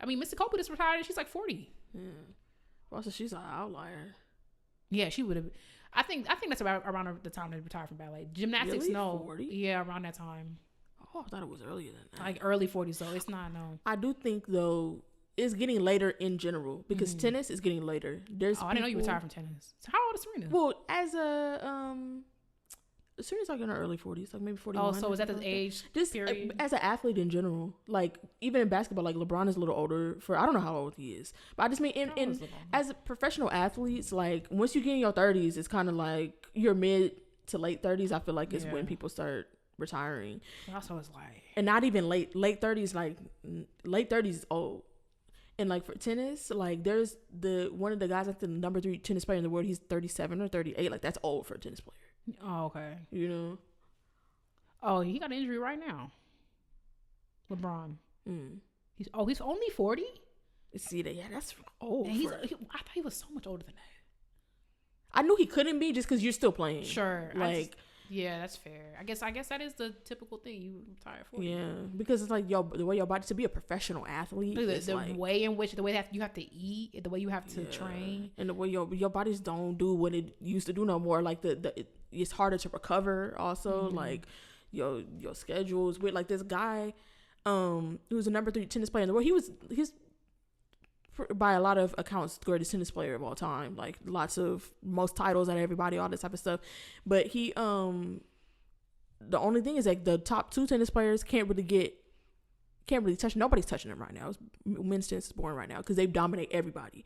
I mean, Missy Copeland just retired and she's like 40. Yeah. Also, she's an outlier. Yeah, she would have. I think that's about around the time they retired from ballet. Gymnastics, Really? no. 40? Yeah, around that time. Oh, I thought it was earlier than that. Like early 40s, so it's not, no. I do think, though, it's getting later in general because tennis is getting later. There's I didn't know you retired from tennis. So how old is Serena? Well, as a Serena's like in her early 40s, like maybe 41. Oh, so is that the age Just period? as an athlete in general, like even in basketball, like LeBron is a little older for, I don't know how old he is, but I just mean in as a professional athletes, like once you get in your 30s, it's kind of like your mid to late 30s. I feel like is when people start retiring. Also, it's like, and not even late 30s, like late 30s is old. And like for tennis, like there's one of the guys, like the number 3 tennis player in the world, he's 37 or 38. Like that's old for a tennis player. oh, okay. You know? Oh, he got an injury right now. LeBron. He's only 40? See that? Yeah, that's old. And I thought he was so much older than that. I knew he couldn't be just because you're still playing. Sure. Like, yeah, that's fair. I guess that is the typical thing. You retire at 40. yeah, because it's like the way your body, to be a professional athlete, the way in which, the way that you have to eat, the way you have to train, and the way your bodies don't do what it used to do no more. Like it's harder to recover. Also, like your schedules with, like, this guy, who's a number 3 tennis player in the world. He's by a lot of accounts the greatest tennis player of all time. Like most titles out of everybody, all this type of stuff. But he the only thing is, like, the top 2 tennis players can't really touch. Nobody's touching him right now. Men's tennis is boring right now because they dominate everybody.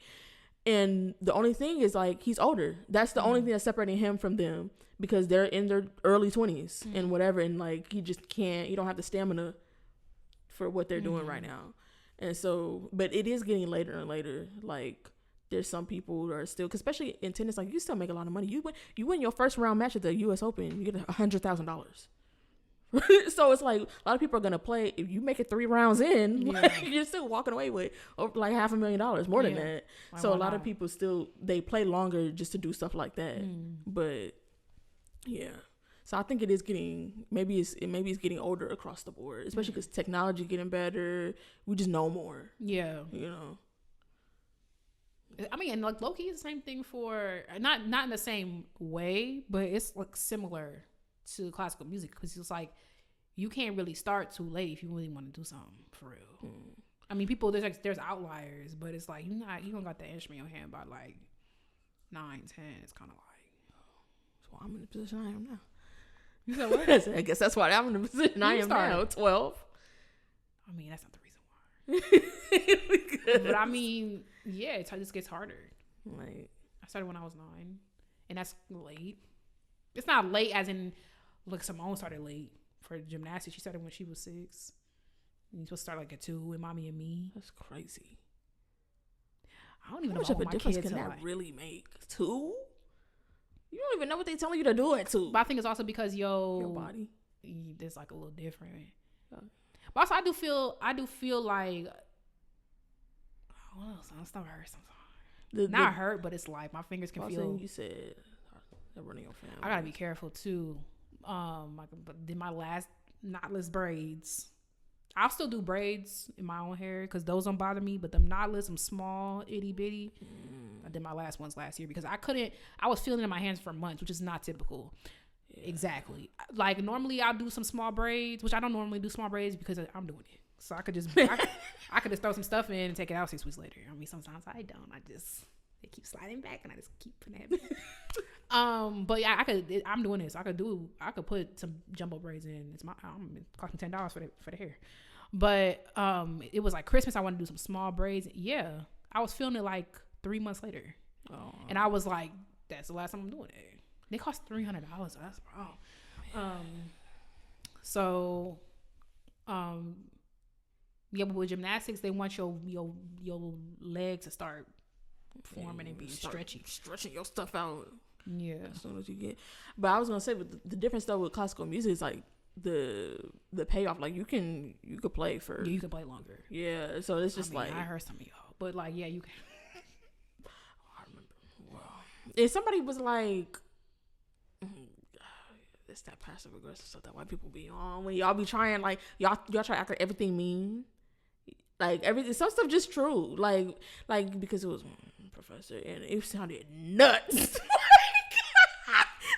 And the only thing is, like, he's older. That's the only thing that's separating him from them, because they're in their early 20s and whatever. And, like, he don't have the stamina for what they're doing right now. And so, but it is getting later and later. Like, there's some people who are still, cause especially in tennis, like, you still make a lot of money. You win your first round match at the U.S. Open, you get $100,000. So it's like, a lot of people are gonna play. If you make it 3 rounds in, like, you're still walking away with over like $500,000, more than that. Like, so a lot of people still, they play longer just to do stuff like that. But yeah. So I think it is getting, maybe it's getting older across the board, especially because technology getting better. We just know more. Yeah. You know. I mean, and like low-key is the same thing for, not in the same way, but it's like similar to classical music, because it's like you can't really start too late if you really want to do something for real. I mean, people, there's outliers, but it's like you don't got that instrument in your hand by like 9, 10. It's kind of like, so I'm in the position I am now. You said what? I guess that's why I'm in the position I am now. 12. I mean, that's not the reason why. But I mean, yeah, it just gets harder. Like, I started when I was 9, and that's late. It's not late as in, look, Simone started late for gymnastics. She started when she was 6. And you're supposed to start like at 2 with Mommy and Me. That's crazy. I don't even know how much of a difference can that really make. 2? You don't even know what they're telling you to do at 2. But I think it's also because your body, it's like a little different. But also, I do feel like, oh, my stomach hurts sometimes. Not hurt, but it's like my fingers can feel. You said they're running your family. I gotta be careful too. Did my last knotless braids. I'll still do braids in my own hair because those don't bother me. But them knotless, them small, itty bitty. I did my last ones last year because I was feeling it in my hands for months, which is not typical. Yeah. Exactly. Like normally I'll do some small braids, which I don't normally do small braids because I'm doing it. So I could just throw some stuff in and take it out 6 weeks later. I mean, sometimes I don't. They keep sliding back and I just keep putting it back. But yeah, I'm doing this. I could put some jumbo braids in. I'm costing $10 for the hair. But it was like Christmas. I wanted to do some small braids. Yeah, I was feeling it like 3 months later, and I was like, "That's the last time I'm doing it." They cost $300. So that's wrong. Yeah, but with gymnastics, they want your legs to start forming and be stretching your stuff out. Yeah, as soon as you get. But I was gonna say, but the difference though with classical music is like the payoff. Like you could play for. Yeah, you can play longer. Yeah, so it's just like I heard some of y'all, but like yeah, you can. I remember. Wow. If somebody was like, it's that passive aggressive stuff that white people be on when y'all be trying, like y'all try to act like everything mean. Like everything, some stuff just true. Like because it was professor and it sounded nuts.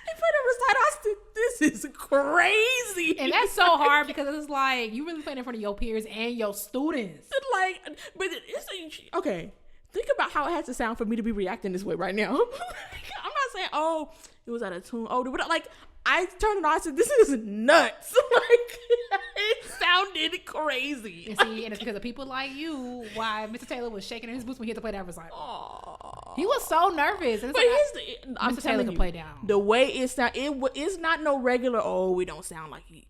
They put a recital. I said, this is crazy. And that's so hard because it's like you really playing in front of your peers and your students. Like, but it's okay. Think about how it has to sound for me to be reacting this way right now. I'm not saying, oh, it was out of tune. Oh, but like I turned it on. I said, this is nuts. Like it sounded crazy. And see, and it's because of people like you why Mr. Taylor was shaking in his boots when he had to play that recital. Aww. He was so nervous. And but like, Mr. Taylor could play down. The way it sound, it's not no regular. Oh, we don't sound like he.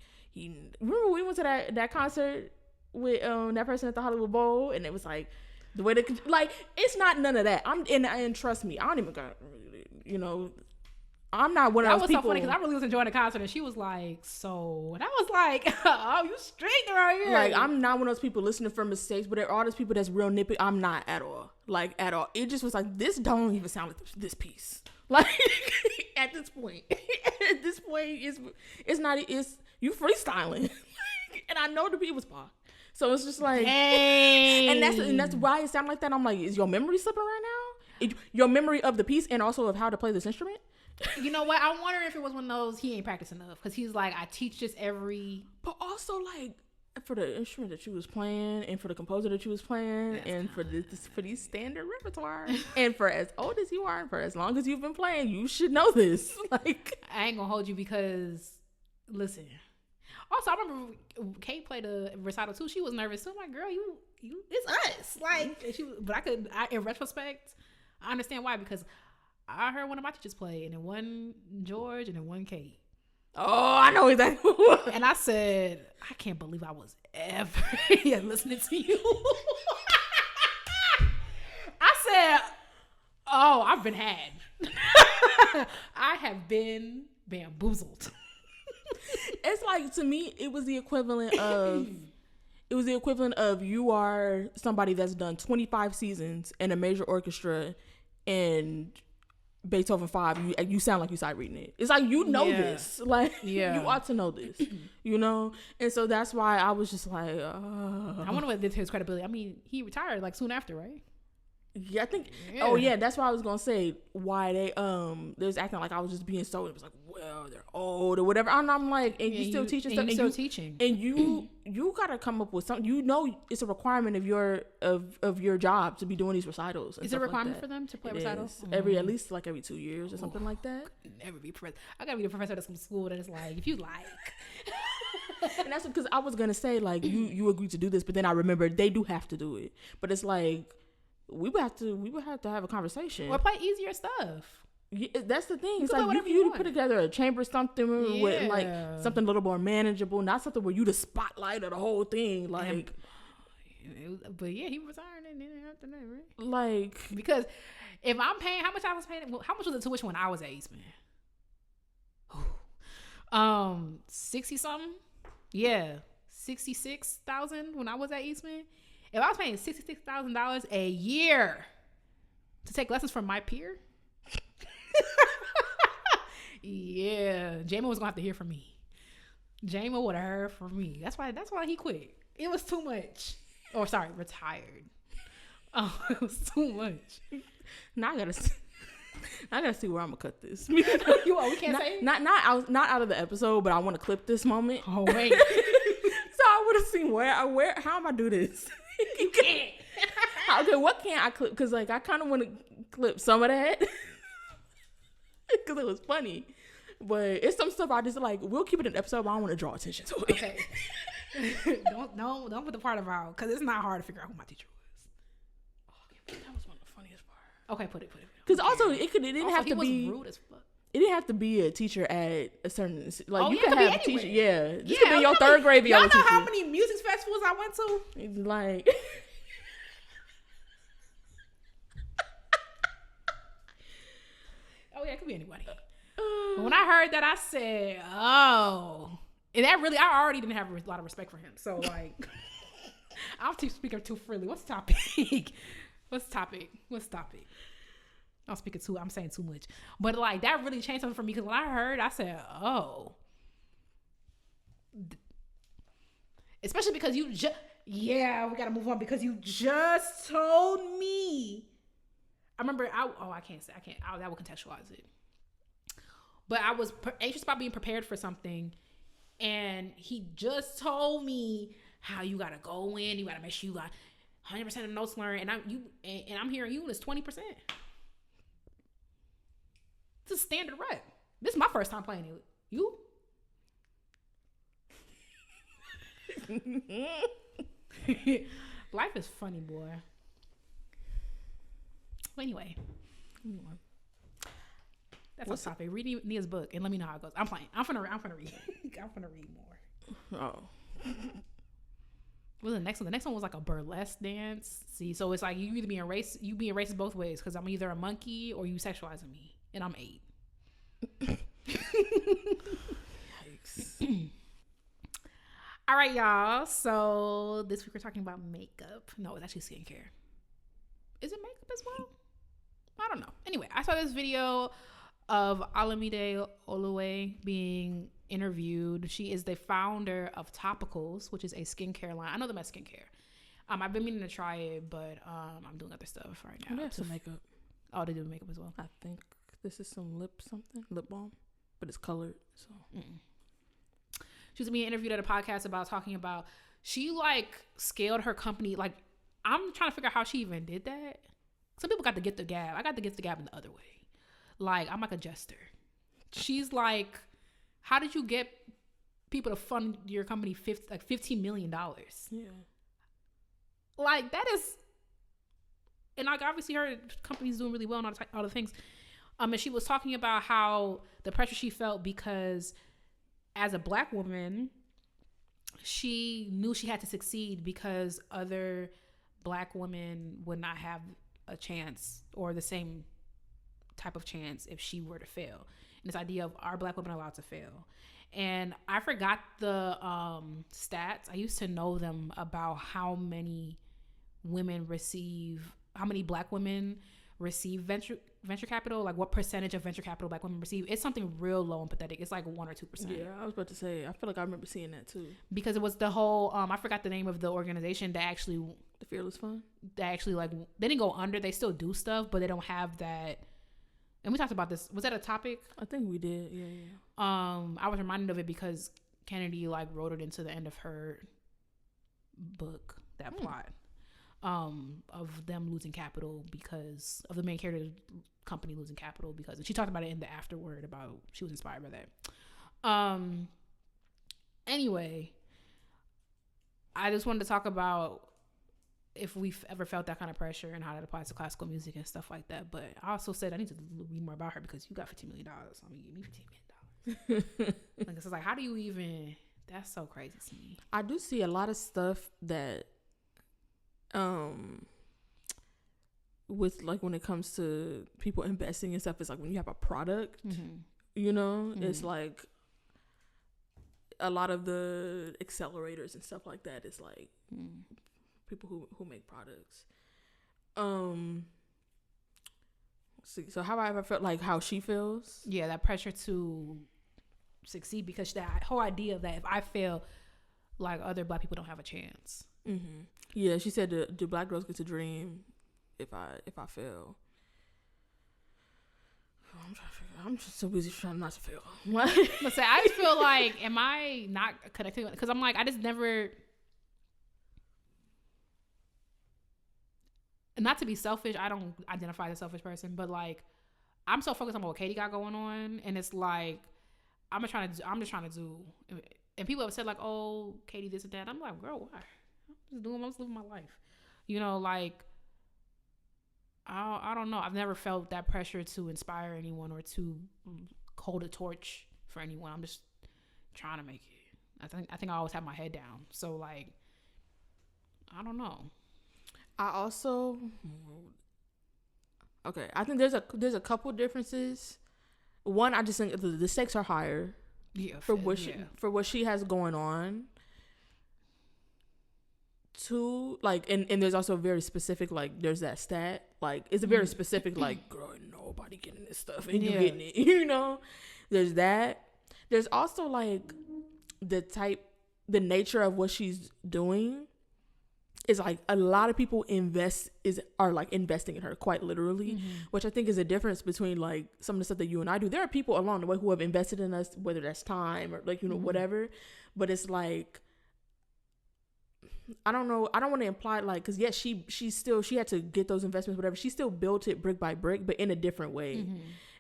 Remember we went to that concert with that person at the Hollywood Bowl, and it was like the way like it's not none of that. And trust me, I don't even got I'm not one of those people. That was so funny because I really was enjoying the concert, and she was like, "So," and I was like, "Oh, you strict around here." Like I'm not one of those people listening for mistakes, but there are those people that's real nitpicky. I'm not at all. Like at all. It just was like this don't even sound like this piece. Like at this point, it's you freestyling, and I know the beat was pop. So it's just like, dang. and that's why it sounded like that. I'm like, is your memory slipping right now? Your memory of the piece and also of how to play this instrument? You know what? I wonder if it was one of those he ain't practiced enough because he's like, I teach this every. But also like for the instrument that you was playing and for the composer that you was playing and for these standard repertoire and for as old as you are and for as long as you've been playing, you should know this. Like I ain't gonna hold you because listen. Also, I remember Kate played a recital too. She was nervous. So I'm like, girl, you, it's us. Like, in retrospect, I understand why because I heard one of my teachers play, and it wasn't George, and it wasn't Kate. Oh, I know exactly what. And I said, I can't believe I was ever listening to you. I said, oh, I've been had. I have been bamboozled. It's like, to me, it was the equivalent of you are somebody that's done 25 seasons in a major orchestra and Beethoven 5, you sound like you started reading it. It's like, this. Like, you ought to know this, And so that's why I was just like, I wonder what did to his credibility. I mean, he retired like soon after, right? Yeah, I think. Yeah. Oh yeah, that's why I was gonna say why they was acting like I was just being so. It was like, well, they're old or whatever. And I'm like, and you still teaching stuff, and you still teaching, and you gotta come up with something. It's a requirement of your job to be doing these recitals. Is it a requirement for them to play recitals? At least like every 2 years or something like that. Never be professor. I gotta be the professor at some school that is like, if you like. And that's because I was gonna say like you agreed to do this, but then I remembered they do have to do it. But it's like. We would have to have a conversation. Or play easier stuff. Yeah, that's the thing. It's like you put together a chamber something with like something a little more manageable, not something where you the spotlight of the whole thing. Like, but yeah, he retired and then after that, right? Like because if I'm paying, how much was the tuition when I was at Eastman? 60 something. Yeah, 66,000 when I was at Eastman. If I was paying $66,000 a year to take lessons from my peer, yeah, Jamin was gonna have to hear from me. Jamin would have heard from me. That's why he quit. It was too much. Or sorry, retired. Oh, it was too much. Now I gotta see where I'm gonna cut this. We can't say it? Not out of the episode, but I want to clip this moment. Oh wait. So I would have seen where how am I do this? You can't. Okay, what can I clip? Because like I kind of want to clip some of that because it was funny, but it's some stuff I just like. We'll keep it in the episode, but I don't want to draw attention to it. Okay. don't put the part about because it's not hard to figure out who my teacher was. Oh, that was one of the funniest part. Okay, put it. Because also it didn't have to be rude as fuck. It didn't have to be a teacher at a certain like you could have a teacher. Yeah, this could be your third grade. Y'all know how many music festivals I went to? It's like, oh yeah, it could be anybody. But when I heard that, I said, "Oh," and that really, I already didn't have a lot of respect for him. So like, I'm speaking too freely. What's the topic? What's the topic? I'm saying too much. But like that really changed something for me because when I heard, I said, oh. Especially because Yeah, we gotta move on because you just told me. I remember. I can't say. That will contextualize it. But I was anxious about being prepared for something, and he just told me how you gotta go in. You gotta make sure you got 100% of notes learned, and I'm hearing you and it's 20%. It's a standard rep. This is my first time playing it. You? Life is funny, boy. Well, anyway. That's what's topic. Read Nia's book and let me know how it goes. I'm playing. I'm finna read. I'm finna read more. Oh. What was the next one? The next one was like a burlesque dance. See, so it's like you either being racist both ways because I'm either a monkey or you sexualizing me, and I'm 8. Yikes. All right, y'all. So this week we're talking about makeup. No, it's actually skincare. Is it makeup as well? I don't know. Anyway, I saw this video of Olamide Oluwe being interviewed. She is the founder of Topicals, which is a skincare line. I know them as skincare. I've been meaning to try it, but I'm doing other stuff right now. They have some makeup. Oh, they do makeup as well. I think this is some lip balm, but it's colored. So she was being interviewed at a podcast talking about she like scaled her company. Like I'm trying to figure out how she even did that. Some people got the gift of gab. I got the gift of gab in the other way. Like I'm like a jester. She's like, how did you get people to fund your company $15 million? Yeah. Like that is, and like obviously her company's doing really well and all the things. And she was talking about how the pressure she felt because as a Black woman, she knew she had to succeed because other Black women would not have a chance or the same type of chance if she were to fail. And this idea of are Black women allowed to fail? And I forgot the stats. I used to know them about how many Black women receive venture capital, like what percentage of venture capital Black women receive. It's something real low and pathetic. It's like 1 or 2%. Yeah, I was about to say, I feel like I remember seeing that too. Because it was the whole I forgot the name of the organization that actually, the Fearless Fund, that actually like they didn't go under. They still do stuff, but they don't have that. And we talked about this. Was that a topic? I think we did. Yeah. I was reminded of it because Kennedy like wrote it into the end of her book, that plot of them losing capital because of the main character company losing capital because, and she talked about it in the afterword about she was inspired by that. Anyway, I just wanted to talk about if we've ever felt that kind of pressure and how that applies to classical music and stuff like that. But I also said I need to read more about her because you got $15 million. So I'm gonna give me $15 million. Like it's like, how do you even? That's so crazy to me. I do see a lot of stuff that, with like when it comes to people investing and stuff, it's like when you have a product, you know, it's like a lot of the accelerators and stuff like that. It's like people who make products. See, so have I ever felt like how she feels? Yeah, that pressure to succeed because that whole idea that if I fail, like other Black people don't have a chance. Yeah, she said, "Do Black girls get to dream if I fail?" I'm trying to figure. I'm just so busy trying not to fail. But say, I just feel like, am I not connecting? Because I'm like, I just never. Not to be selfish, I don't identify as a selfish person, but like, I'm so focused on what Katie got going on, and it's like, I'm just trying to do. And people have said like, "Oh, Katie, this and that." I'm like, girl, why? I'm just living my life, you know. Like, I don't know. I've never felt that pressure to inspire anyone or to hold a torch for anyone. I'm just trying to make it. I think I always have my head down. So like, I don't know. I also, okay, I think there's a couple differences. One, I just think the stakes are higher. Yeah, for what she has going on. Two, like, and there's also a very specific, like, there's that stat, like, it's a very specific, like, girl, nobody getting this stuff and you getting it, you know. There's that. There's also like the nature of what she's doing. is like a lot of people are like investing in her quite literally, which I think is a difference between like some of the stuff that you and I do. There are people along the way who have invested in us, whether that's time or like, you know, whatever, but it's like, I don't know. I don't want to imply like, cause yes, she had to get those investments, whatever. She still built it brick by brick, but in a different way.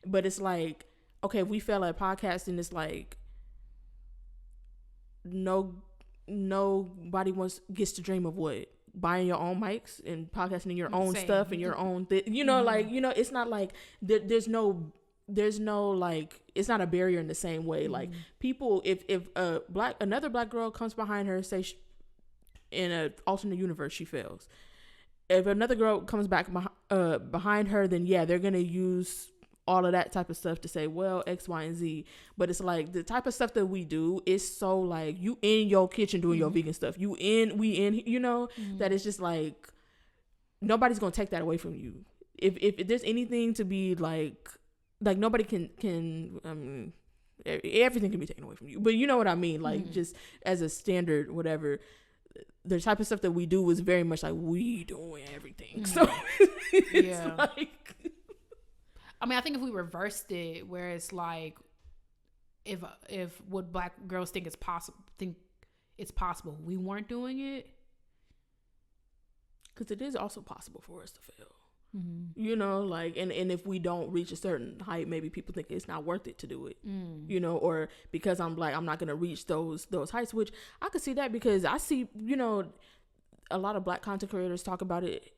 But it's like, okay, if we fail at podcasting, it's like, nobody gets to dream of what? Buying your own mics and podcasting your own stuff and your own you know, like, you know, it's not like there's no like, it's not a barrier in the same way. Like people, if another black girl comes behind her, say in an alternate universe she fails, if another girl comes back behind her, then yeah, they're gonna use all of that type of stuff to say, well, X, Y, and Z. But it's like the type of stuff that we do is so like, you in your kitchen doing your vegan stuff, we in, you know, that it's just like, nobody's gonna take that away from you. If there's anything to be like nobody can everything can be taken away from you, but you know what I mean, like just as a standard, whatever, the type of stuff that we do is very much like, we doing everything. So it's like, I mean, I think if we reversed it, where it's like, if what black girls think it's possible, we weren't doing it, because it is also possible for us to fail. You know, like, and if we don't reach a certain height, maybe people think it's not worth it to do it. You know, or because I'm black, I'm not gonna reach those heights, which I could see that, because I see, you know, a lot of black content creators talk about it,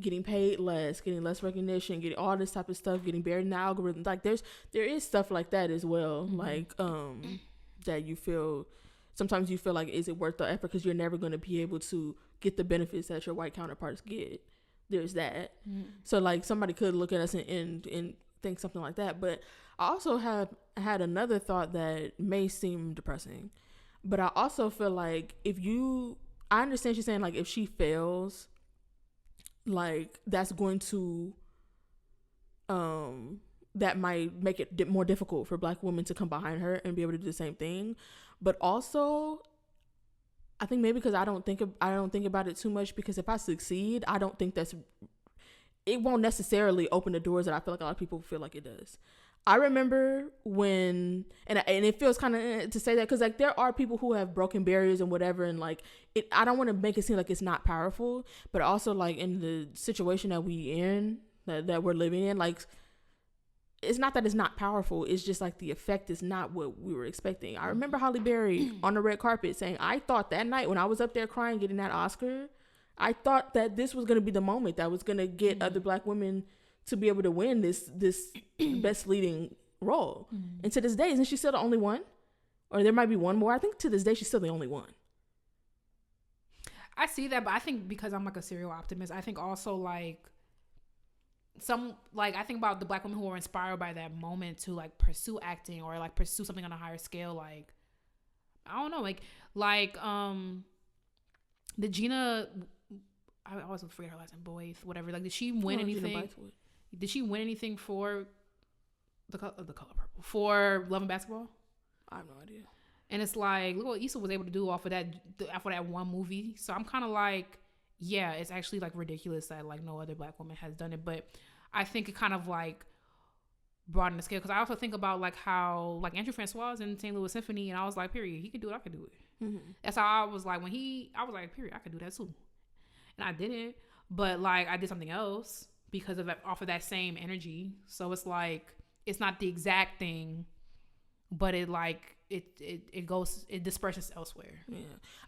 getting paid less, getting less recognition, getting all this type of stuff, getting buried in the algorithm. Like there is stuff like that as well. Like that you feel, sometimes you feel like, is it worth the effort, because you're never going to be able to get the benefits that your white counterparts get. There's that. So like somebody could look at us and think something like that. But I also have had another thought that may seem depressing, but I also feel like I understand she's saying like, if she fails, like that's going to that might make it more difficult for black women to come behind her and be able to do the same thing. But also, I think maybe because I don't think about it too much, because if I succeed, I don't think it won't necessarily open the doors that I feel like a lot of people feel like it does. I remember when, and it feels kind of to say that, because like there are people who have broken barriers and whatever, and like I don't want to make it seem like it's not powerful, but also like in the situation that that we're living in, like it's not that it's not powerful, it's just like the effect is not what we were expecting. I remember Halle Berry on the red carpet saying, I thought that night when I was up there crying getting that Oscar, I thought that this was going to be the moment that was going to get other black women to be able to win this best leading role. And to this day, isn't she still the only one? Or there might be one more. I think to this day, she's still the only one. I see that, but I think because I'm like a serial optimist, I think also like I think about the black women who were inspired by that moment to like pursue acting or like pursue something on a higher scale. Like, I don't know, like the Gina, I always forget her last name, Boyd, whatever. Like, did she win anything? Did she win anything for the color purple, for Love and Basketball? I have no idea. And it's like, look what Issa was able to do off of that one movie. So I'm kind of like, yeah, it's actually like ridiculous that like no other black woman has done it. But I think it kind of like broadened the scale, because I also think about like how like Andrew Francois in St. Louis Symphony, and I was like, period, he could do it, I could do it. That's how I was like I was like, period, I could do that too. And I didn't, but like I did something else because of off of that same energy. So it's like, it's not the exact thing, but it like it disperses elsewhere. Yeah,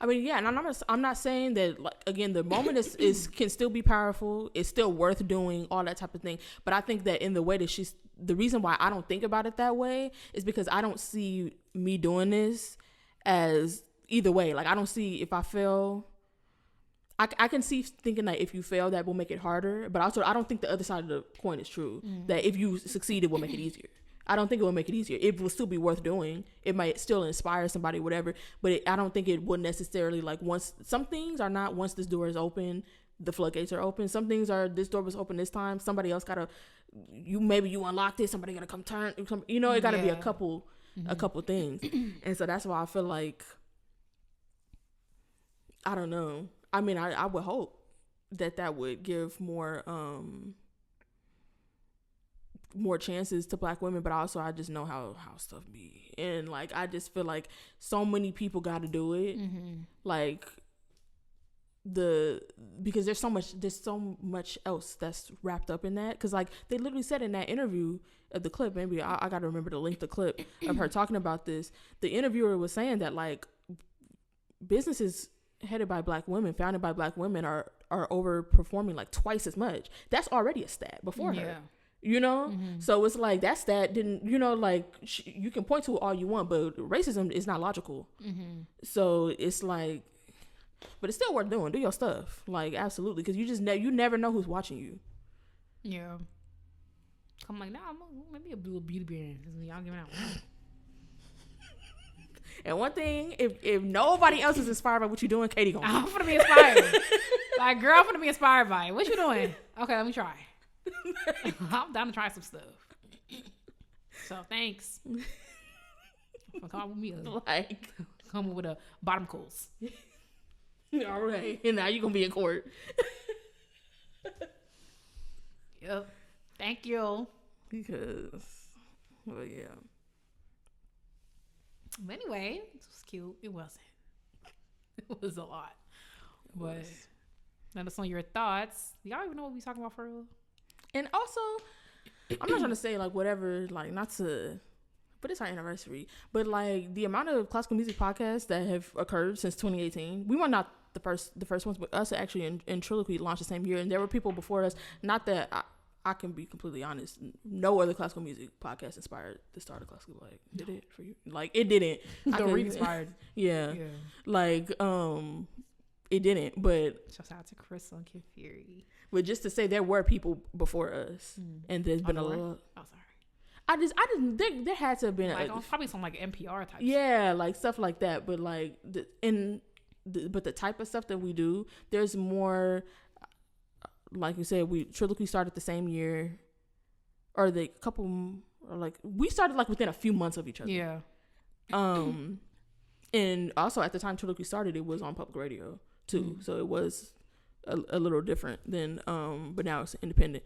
I mean, yeah, and I'm not saying that like, again, the moment is can still be powerful. It's still worth doing, all that type of thing. But I think that in the way that the reason why I don't think about it that way is because I don't see me doing this as either way. Like I don't see, if I fail, I can see thinking that if you fail, that will make it harder. But also, I don't think the other side of the coin is true. That if you succeed, it will make it easier. I don't think it will make it easier. It will still be worth doing. It might still inspire somebody, whatever. But I don't think it would necessarily, like, some things are not, once this door is open, the floodgates are open. Some things are, this door was open this time, somebody else gotta, maybe you unlocked it, somebody gotta come turn, it gotta be a couple things. And so that's why I feel like, I don't know. I mean, I would hope that would give more chances to Black women, but also I just know how stuff be, and like I just feel like so many people got to do it, like because there's so much else that's wrapped up in that, because like they literally said in that interview of the clip, maybe I gotta remember to link the clip of her talking about this. The interviewer was saying that like businesses headed by Black women, founded by Black women, are overperforming like twice as much. That's already a stat before her. You know, so it's like that stat didn't, you know, like you can point to it all you want, but racism is not logical. So it's like, but it's still worth doing. Do your stuff, like absolutely, because you just you never know who's watching you. Yeah, I'm like, nah, maybe a blue beauty brand. Y'all giving out. And one thing, if nobody else is inspired by what you're doing, Katie gonna. I'm gonna be inspired. Like, girl, I'm gonna be inspired by it. What you doing? Okay, let me try. I'm down to try some stuff. So thanks for calling me like coming with a bottom coals. All right, and now you're gonna be in court. Yep. Thank you. Because, well, yeah. But anyway, it was cute. It wasn't. It was a lot. But let us know your thoughts. Y'all even know what we talking about for real? And also, I'm not trying to say like whatever, like not to, but it's our anniversary. But like the amount of classical music podcasts that have occurred since 2018, we were not the first ones, but us actually in Triloquy launched the same year, and there were people before us. Not that I can be completely honest, no other classical music podcast inspired the start of classical. Like, did it for you? Like, it didn't. The re-inspired. Yeah. Like, it didn't. But shout out to Crystal and Kid Fury. But just to say, there were people before us, and there's been a lot. Oh, sorry. I just there had to have been like probably some like NPR type. Yeah, stuff. Like stuff like that. But like but the type of stuff that we do, there's more. Like you said, Triloquy started the same year, or the couple, or like we started like within a few months of each other. Yeah. And also at the time Triloquy started, it was on public radio too, so it was a little different than but now it's independent.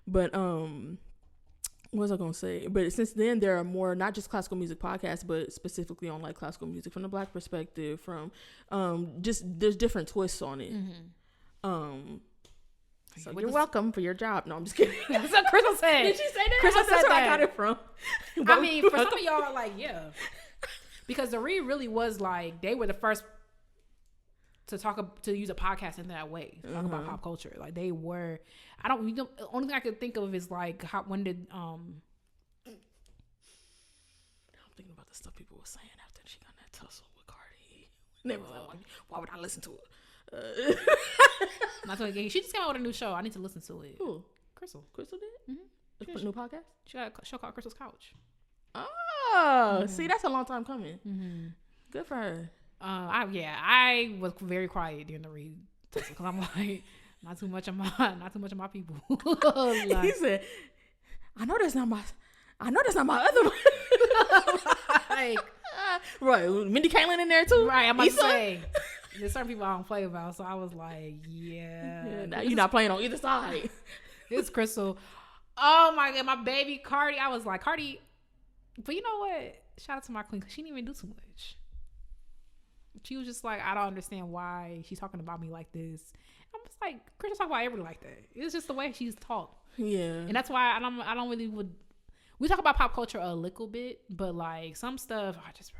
But what was I gonna say? But since then there are more, not just classical music podcasts, but specifically on like classical music from the Black perspective, from just there's different twists on it. So you're welcome for your job. No, I'm just kidding. That's what Crystal said. Did she say that? Crystal said That's where that. I got it from. I mean, for some of y'all are like, yeah. Because the Read really was like, they were the first to use a podcast in that way. Talk about pop culture. Like they were, the only thing I could think of is like, when did, I'm thinking about the stuff people were saying after she got in that tussle with Cardi. They were like, why would I listen to it? Not to she just came out with a new show. I need to listen to it. Who? Crystal did? Mm-hmm. A new podcast? She got a show called Crystal's Couch. Oh, see, that's a long time coming. Good for her. I was very quiet during the read because I'm like, not too much of my people. Like, he said, I know that's not my other one. Like, right, Mindy Kaling in there too. Right, I'm about to say. There's certain people I don't play about, so I was like, yeah. Now you're not playing on either side. It's Crystal. Oh my God, my baby Cardi. I was like, Cardi. But you know what? Shout out to my queen, because she didn't even do too much. She was just like, I don't understand why she's talking about me like this. I'm just like, Crystal talk about everybody like that. It's just the way she's talked. Yeah. And that's why I don't really we talk about pop culture a little bit, but like some stuff I just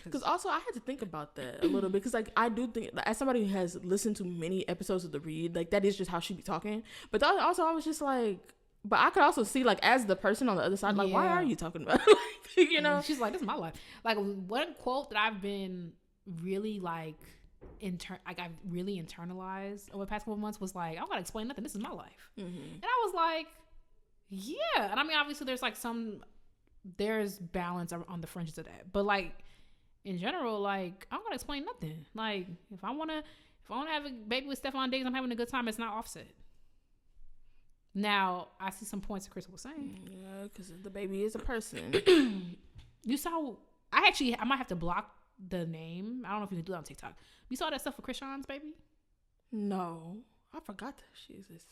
because also I had to think about that a little bit, because like I do think, as somebody who has listened to many episodes of The Read, like that is just how she be talking. But also I was just like, but I could also see like as the person on the other side, like why are you talking about it? Like, you know, she's like, this is my life. Like one quote that I've been really like I've really internalized over the past couple of months was like, I don't gotta explain nothing, this is my life. And I was like, yeah. And I mean obviously there's balance on the fringes of that, but like in general, like I don't gotta explain nothing. Like if I wanna have a baby with Stefan Diggs, I'm having a good time, it's not Offset. Now I see some points that Crystal was saying. Yeah, because the baby is a person. You saw, I might have to block the name. I don't know if you can do that on TikTok. You saw that stuff with Krishan's baby? No, I forgot that she existed.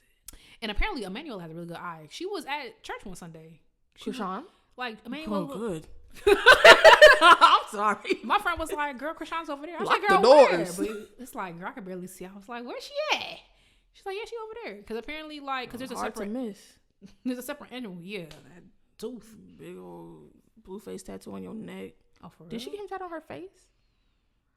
And apparently, Emmanuel has a really good eye. She was at church one Sunday. Krishan? Like, Emmanuel. Oh, good. I'm sorry. My friend was like, girl, Krishan's over there. I was Lock like, girl, the doors. where? But it's like, girl, I can barely see. I was like, where's she at? She's like, yeah, she over there. Because apparently, like, because there's a Hard separate. to miss. There's a separate animal. Yeah, that tooth. Big old blue face tattoo on your neck. Oh, for real? Did she get him tattooed on her face?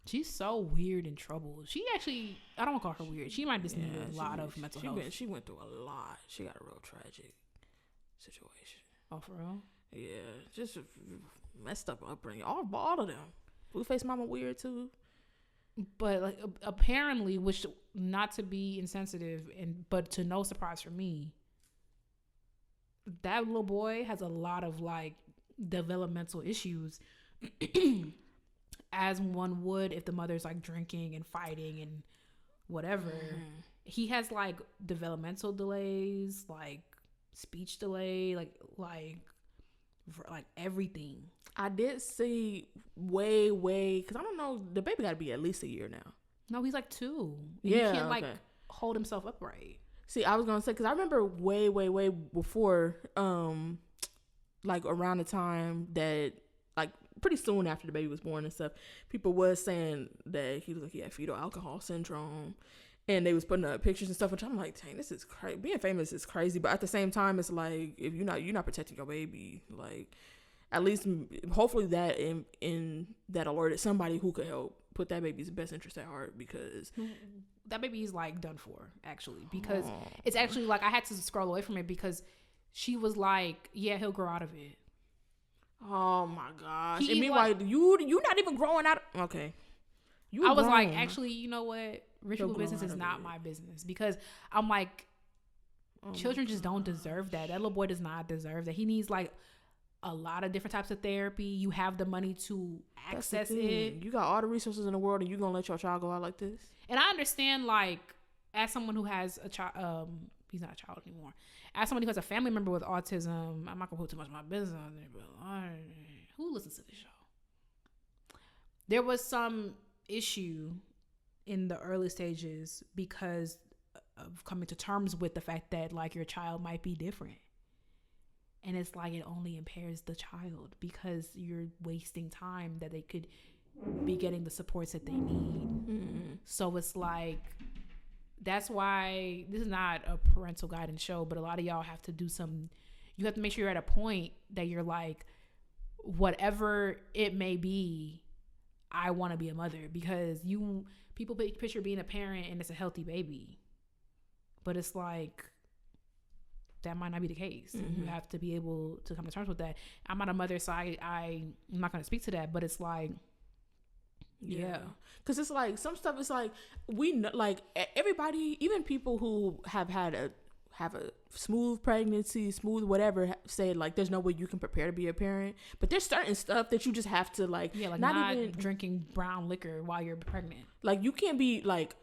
She's so weird and troubled. She actually, I don't want to call her weird. She might just need a lot of mental health. She went through a lot. She got a real tragic situation. Oh, for real? Yeah, just messed up upbringing. All of them. Blueface mama weird too. But like apparently, which not to be insensitive, but to no surprise for me, that little boy has a lot of like developmental issues. As one would if the mother's like drinking and fighting and whatever. He has like developmental delays, like speech delay, like everything. I did see way because I don't know, the baby got to be at least a year now. No, he's like 2. Yeah, he can't like hold himself upright. See, I was gonna say because I remember way before, like around the time that like pretty soon after the baby was born and stuff, people was saying that he was like he had fetal alcohol syndrome, and they was putting up pictures and stuff, which I'm like, dang, this is crazy. Being famous is crazy, but at the same time, it's like if you're not protecting your baby, like at least hopefully that in that alerted somebody who could help put that baby's best interest at heart, because that baby is like done for actually, because it's actually like I had to scroll away from it because she was like, yeah, he'll grow out of it. Oh my gosh! And meanwhile, you not even growing out. Okay, I was like, actually, you know what? Ritual business is not my business, because I'm like, children just don't deserve that. That little boy does not deserve that. He needs like a lot of different types of therapy. You have the money to access it. You got all the resources in the world, and you gonna let your child go out like this? And I understand, like, as someone who has a child, he's not a child anymore. As somebody who has a family member with autism, I'm not gonna put too much of my business on there, but who listens to this show? There was some issue in the early stages because of coming to terms with the fact that like your child might be different, and it's like it only impairs the child because you're wasting time that they could be getting the supports that they need. So it's like, that's why this is not a parental guidance show, but a lot of y'all have to do you have to make sure you're at a point that you're like, whatever it may be, I want to be a mother, because people picture being a parent and it's a healthy baby, but it's like, that might not be the case. You have to be able to come to terms with that. I'm not a mother, so I'm not going to speak to that, but it's like, yeah. Because it's like, some stuff is like, we know, like everybody, even people who have a smooth pregnancy, smooth whatever, said like there's no way you can prepare to be a parent, but there's certain stuff that you just have to like, like not even drinking brown liquor while you're pregnant. Like you can't be like,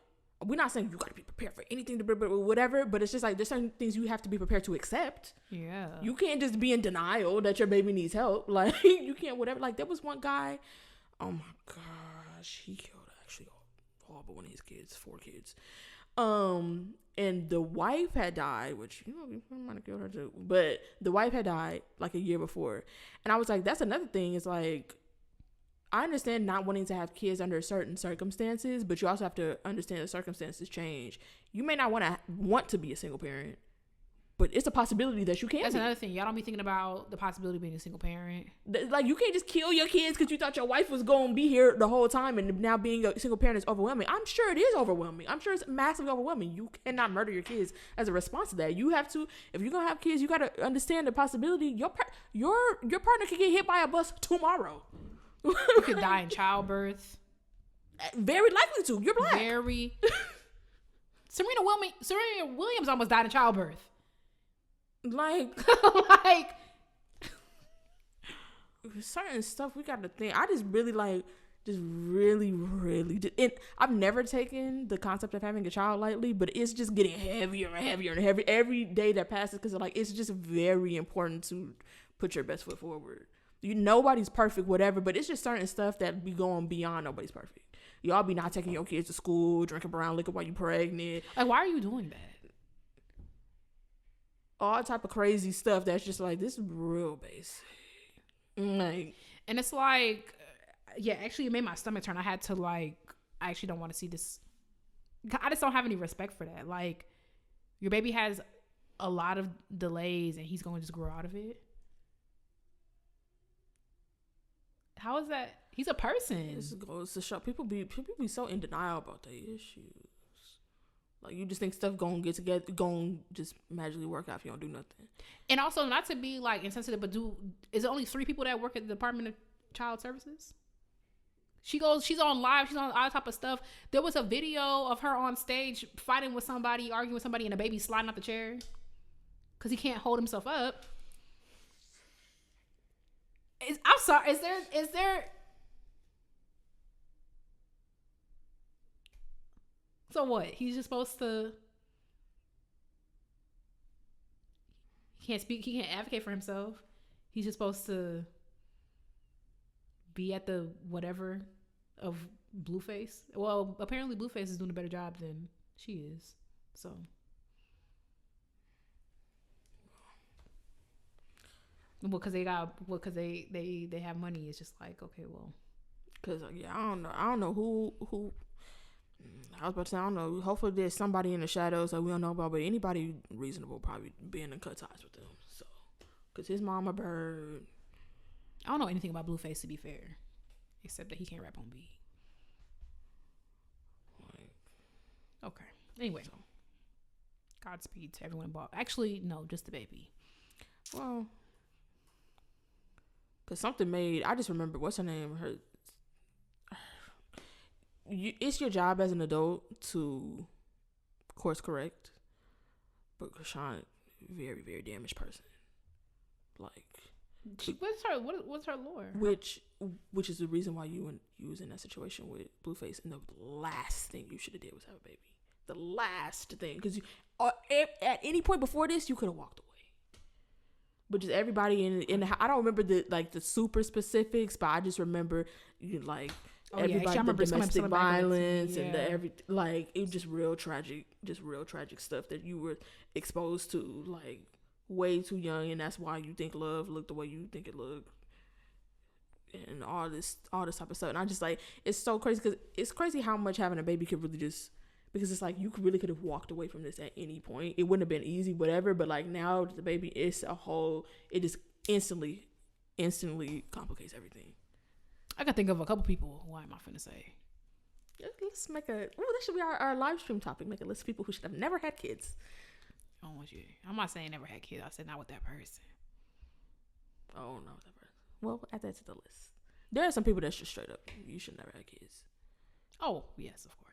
we're not saying you got to be prepared for anything, whatever, but it's just like there's certain things you have to be prepared to accept. Yeah. You can't just be in denial that your baby needs help. Like you can't whatever. Like there was one guy, oh my gosh, he killed actually all but one of his kids, 4 kids. And the wife had died, which, you know, we might have killed her too, but the wife had died like a year before. And I was like, that's another thing. It's like, I understand not wanting to have kids under certain circumstances, but you also have to understand the circumstances change. You may not want to be a single parent, but it's a possibility that you can. That's another thing. Y'all don't be thinking about the possibility of being a single parent. Like, you can't just kill your kids because you thought your wife was going to be here the whole time, and now being a single parent is overwhelming. I'm sure it is overwhelming. I'm sure it's massively overwhelming. You cannot murder your kids as a response to that. You have to, if you're going to have kids, you got to understand the possibility. Your partner could get hit by a bus tomorrow. You could die in childbirth. Very likely to. You're black. Serena Williams almost died in childbirth. Like certain stuff we got to think. I just really and I've never taken the concept of having a child lightly, but it's just getting heavier and heavier and heavier every day that passes, because like it's just very important to put your best foot forward. Nobody's perfect, whatever, but it's just certain stuff that be going beyond nobody's perfect. Y'all be not taking your kids to school, drinking brown liquor while you pregnant. Like, why are you doing that? All type of crazy stuff that's just like, this is real basic. Like, and it's like, yeah, actually it made my stomach turn. I had to like, I actually don't want to see this. I just don't have any respect for that. Like, your baby has a lot of delays and he's going to just grow out of it. How is that? He's a person. This goes to show people be so in denial about their issues. Like, you just think stuff gonna get together, gonna just magically work out if you don't do nothing. And also, not to be like insensitive, but is it only 3 people that work at the Department of Child Services? She's on live, she's on all type of stuff. There was a video of her on stage fighting with somebody, arguing with somebody, and a baby sliding out the chair because he can't hold himself up. I'm sorry. Is there? So what? He's just supposed to. He can't speak. He can't advocate for himself. He's just supposed to be at the whatever of Blueface. Well, apparently Blueface is doing a better job than she is. So. Well, because they have money. It's just like, okay, well. Because I don't know who. I was about to say, I don't know. Hopefully there's somebody in the shadows that we don't know about, but anybody reasonable probably being in cut ties with them. So, because his mama bird. I don't know anything about Blueface, to be fair, except that he can't rap on beat. Okay. Anyway, so. Godspeed to everyone involved. Actually, no, just the baby. Well, because something made. I just remember what's her name. It's your job as an adult to course correct, but Krishan, very, very damaged person. Like, what's her lore? Which is the reason why you was in that situation with Blueface, and the last thing you should have did was have a baby. The last thing, because at any point before this, you could have walked away. But just everybody in the, I don't remember the super specifics, but I just remember everybody, the domestic violence and it was just real tragic stuff that you were exposed to like way too young, and that's why you think love looked the way you think it looked, and all this type of stuff. And I just like, it's so crazy because it's crazy how much having a baby could really just, because it's like you really could have walked away from this at any point. It wouldn't have been easy, whatever. But like now the baby is it just instantly complicates everything. I can think of a couple people. Why am I finna say? Let's make that should be our live stream topic. Make a list of people who should have never had kids. I don't want you. I'm not saying never had kids. I said not with that person. Oh, not with that person. Well, add that to the list. There are some people that's just straight up, you should never have kids. Oh, yes, of course.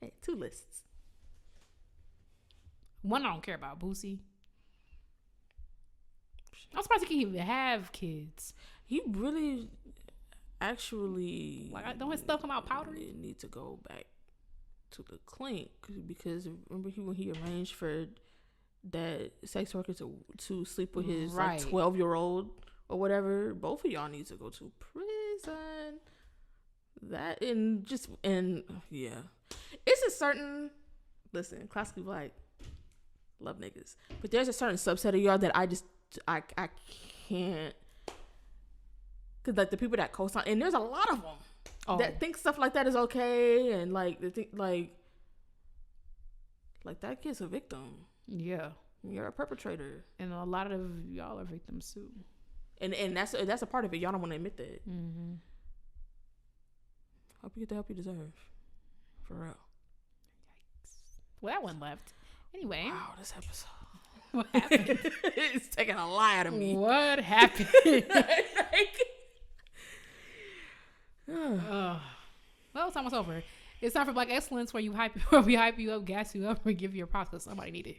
Hey, 2 lists. One I don't care about, Boosie. I'm surprised he can even have kids. He really, actually, like, don't his stuff come out powdery? Need to go back to the clink, because remember when he arranged for that sex worker to sleep with his like 12-year-old or whatever. Both of y'all need to go to prison. That and yeah. It's a certain, listen, classically black, love niggas, but there's a certain subset of y'all that I can't, cause like the people that co-sign, and there's a lot of them that think stuff like that is okay, and like they think like that kid's a victim. Yeah, you're a perpetrator, and a lot of y'all are victims too. And that's a part of it. Y'all don't want to admit that. Mm-hmm. Hope you get the help you deserve. For real. Yikes. Well, that one left. Anyway. Wow, this episode. What happened? It's taking a lie out of me. What happened? Well, it's almost over. It's time for Black Excellence, where we hype you up, gas you up, and give you a props because somebody need it.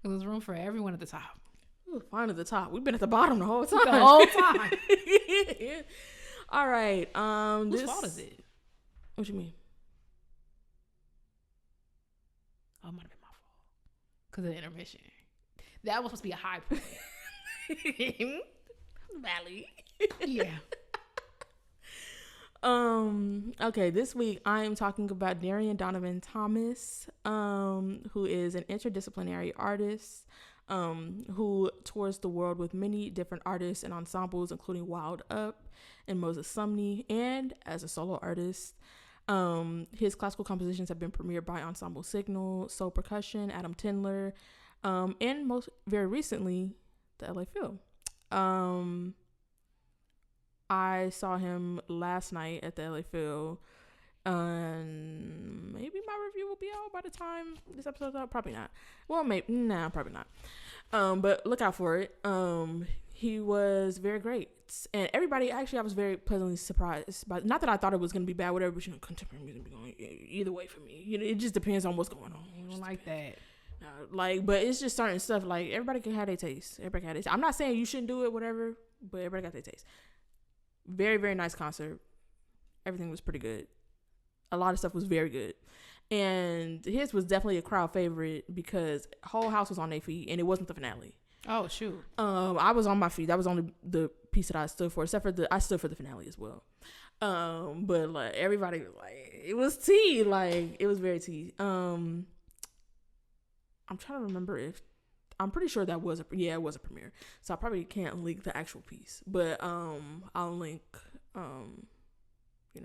There's room for everyone at the top. Ooh, fine at the top. We've been at the bottom the whole time. All right. Whose fault is it? What you mean? Oh, it might have been my fault. Because of the intermission. That was supposed to be a high point. Valley. Yeah. Okay, this week I am talking about Darian Donovan Thomas, who is an interdisciplinary artist, who tours the world with many different artists and ensembles, including Wild Up and Moses Sumney, and as a solo artist. His classical compositions have been premiered by Ensemble Signal, Soul Percussion, Adam Tindler, and very recently, the LA Phil. I saw him last night at the LA Phil, and maybe my review will be out by the time this episode's out. Probably not. Well, probably not. But look out for it. He was very great, and everybody. Actually, I was very pleasantly surprised. But not that I thought it was going to be bad, whatever. But contemporary music be going either way for me. It just depends on what's going on. I don't like that. But it's just certain stuff. Like everybody can have their taste. I'm not saying you shouldn't do it, whatever. But everybody got their taste. Very, very nice concert. Everything was pretty good. A lot of stuff was very good. And his was definitely a crowd favorite because whole house was on their feet and it wasn't the finale. Oh, shoot. I was on my feet. That was only the piece that I stood for, except for I stood for the finale as well. But like everybody was like, it was tea. Like it was very tea. I'm trying to remember I'm pretty sure that was it was a premiere. So I probably can't link the actual piece, but I'll link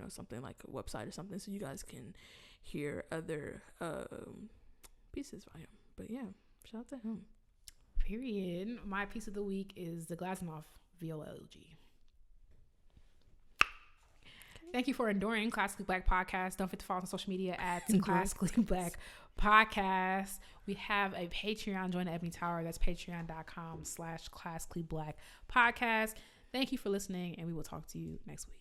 something like a website or something so you guys can hear other pieces by him. But yeah, shout out to him. Period. My piece of the week is the Glazunov viola Elegy. Thank you for enduring Classically Black Podcast. Don't forget to follow us on social media at Classically Black Podcast. We have a Patreon. Join the Ebony Tower. That's patreon.com/Classically Black Podcast. Thank you for listening, and we will talk to you next week.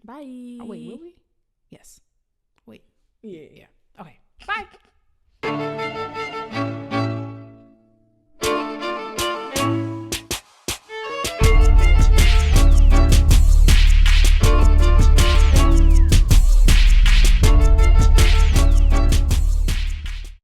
Bye. Oh, wait, will we? Yes. Wait. Yeah. Okay. Bye.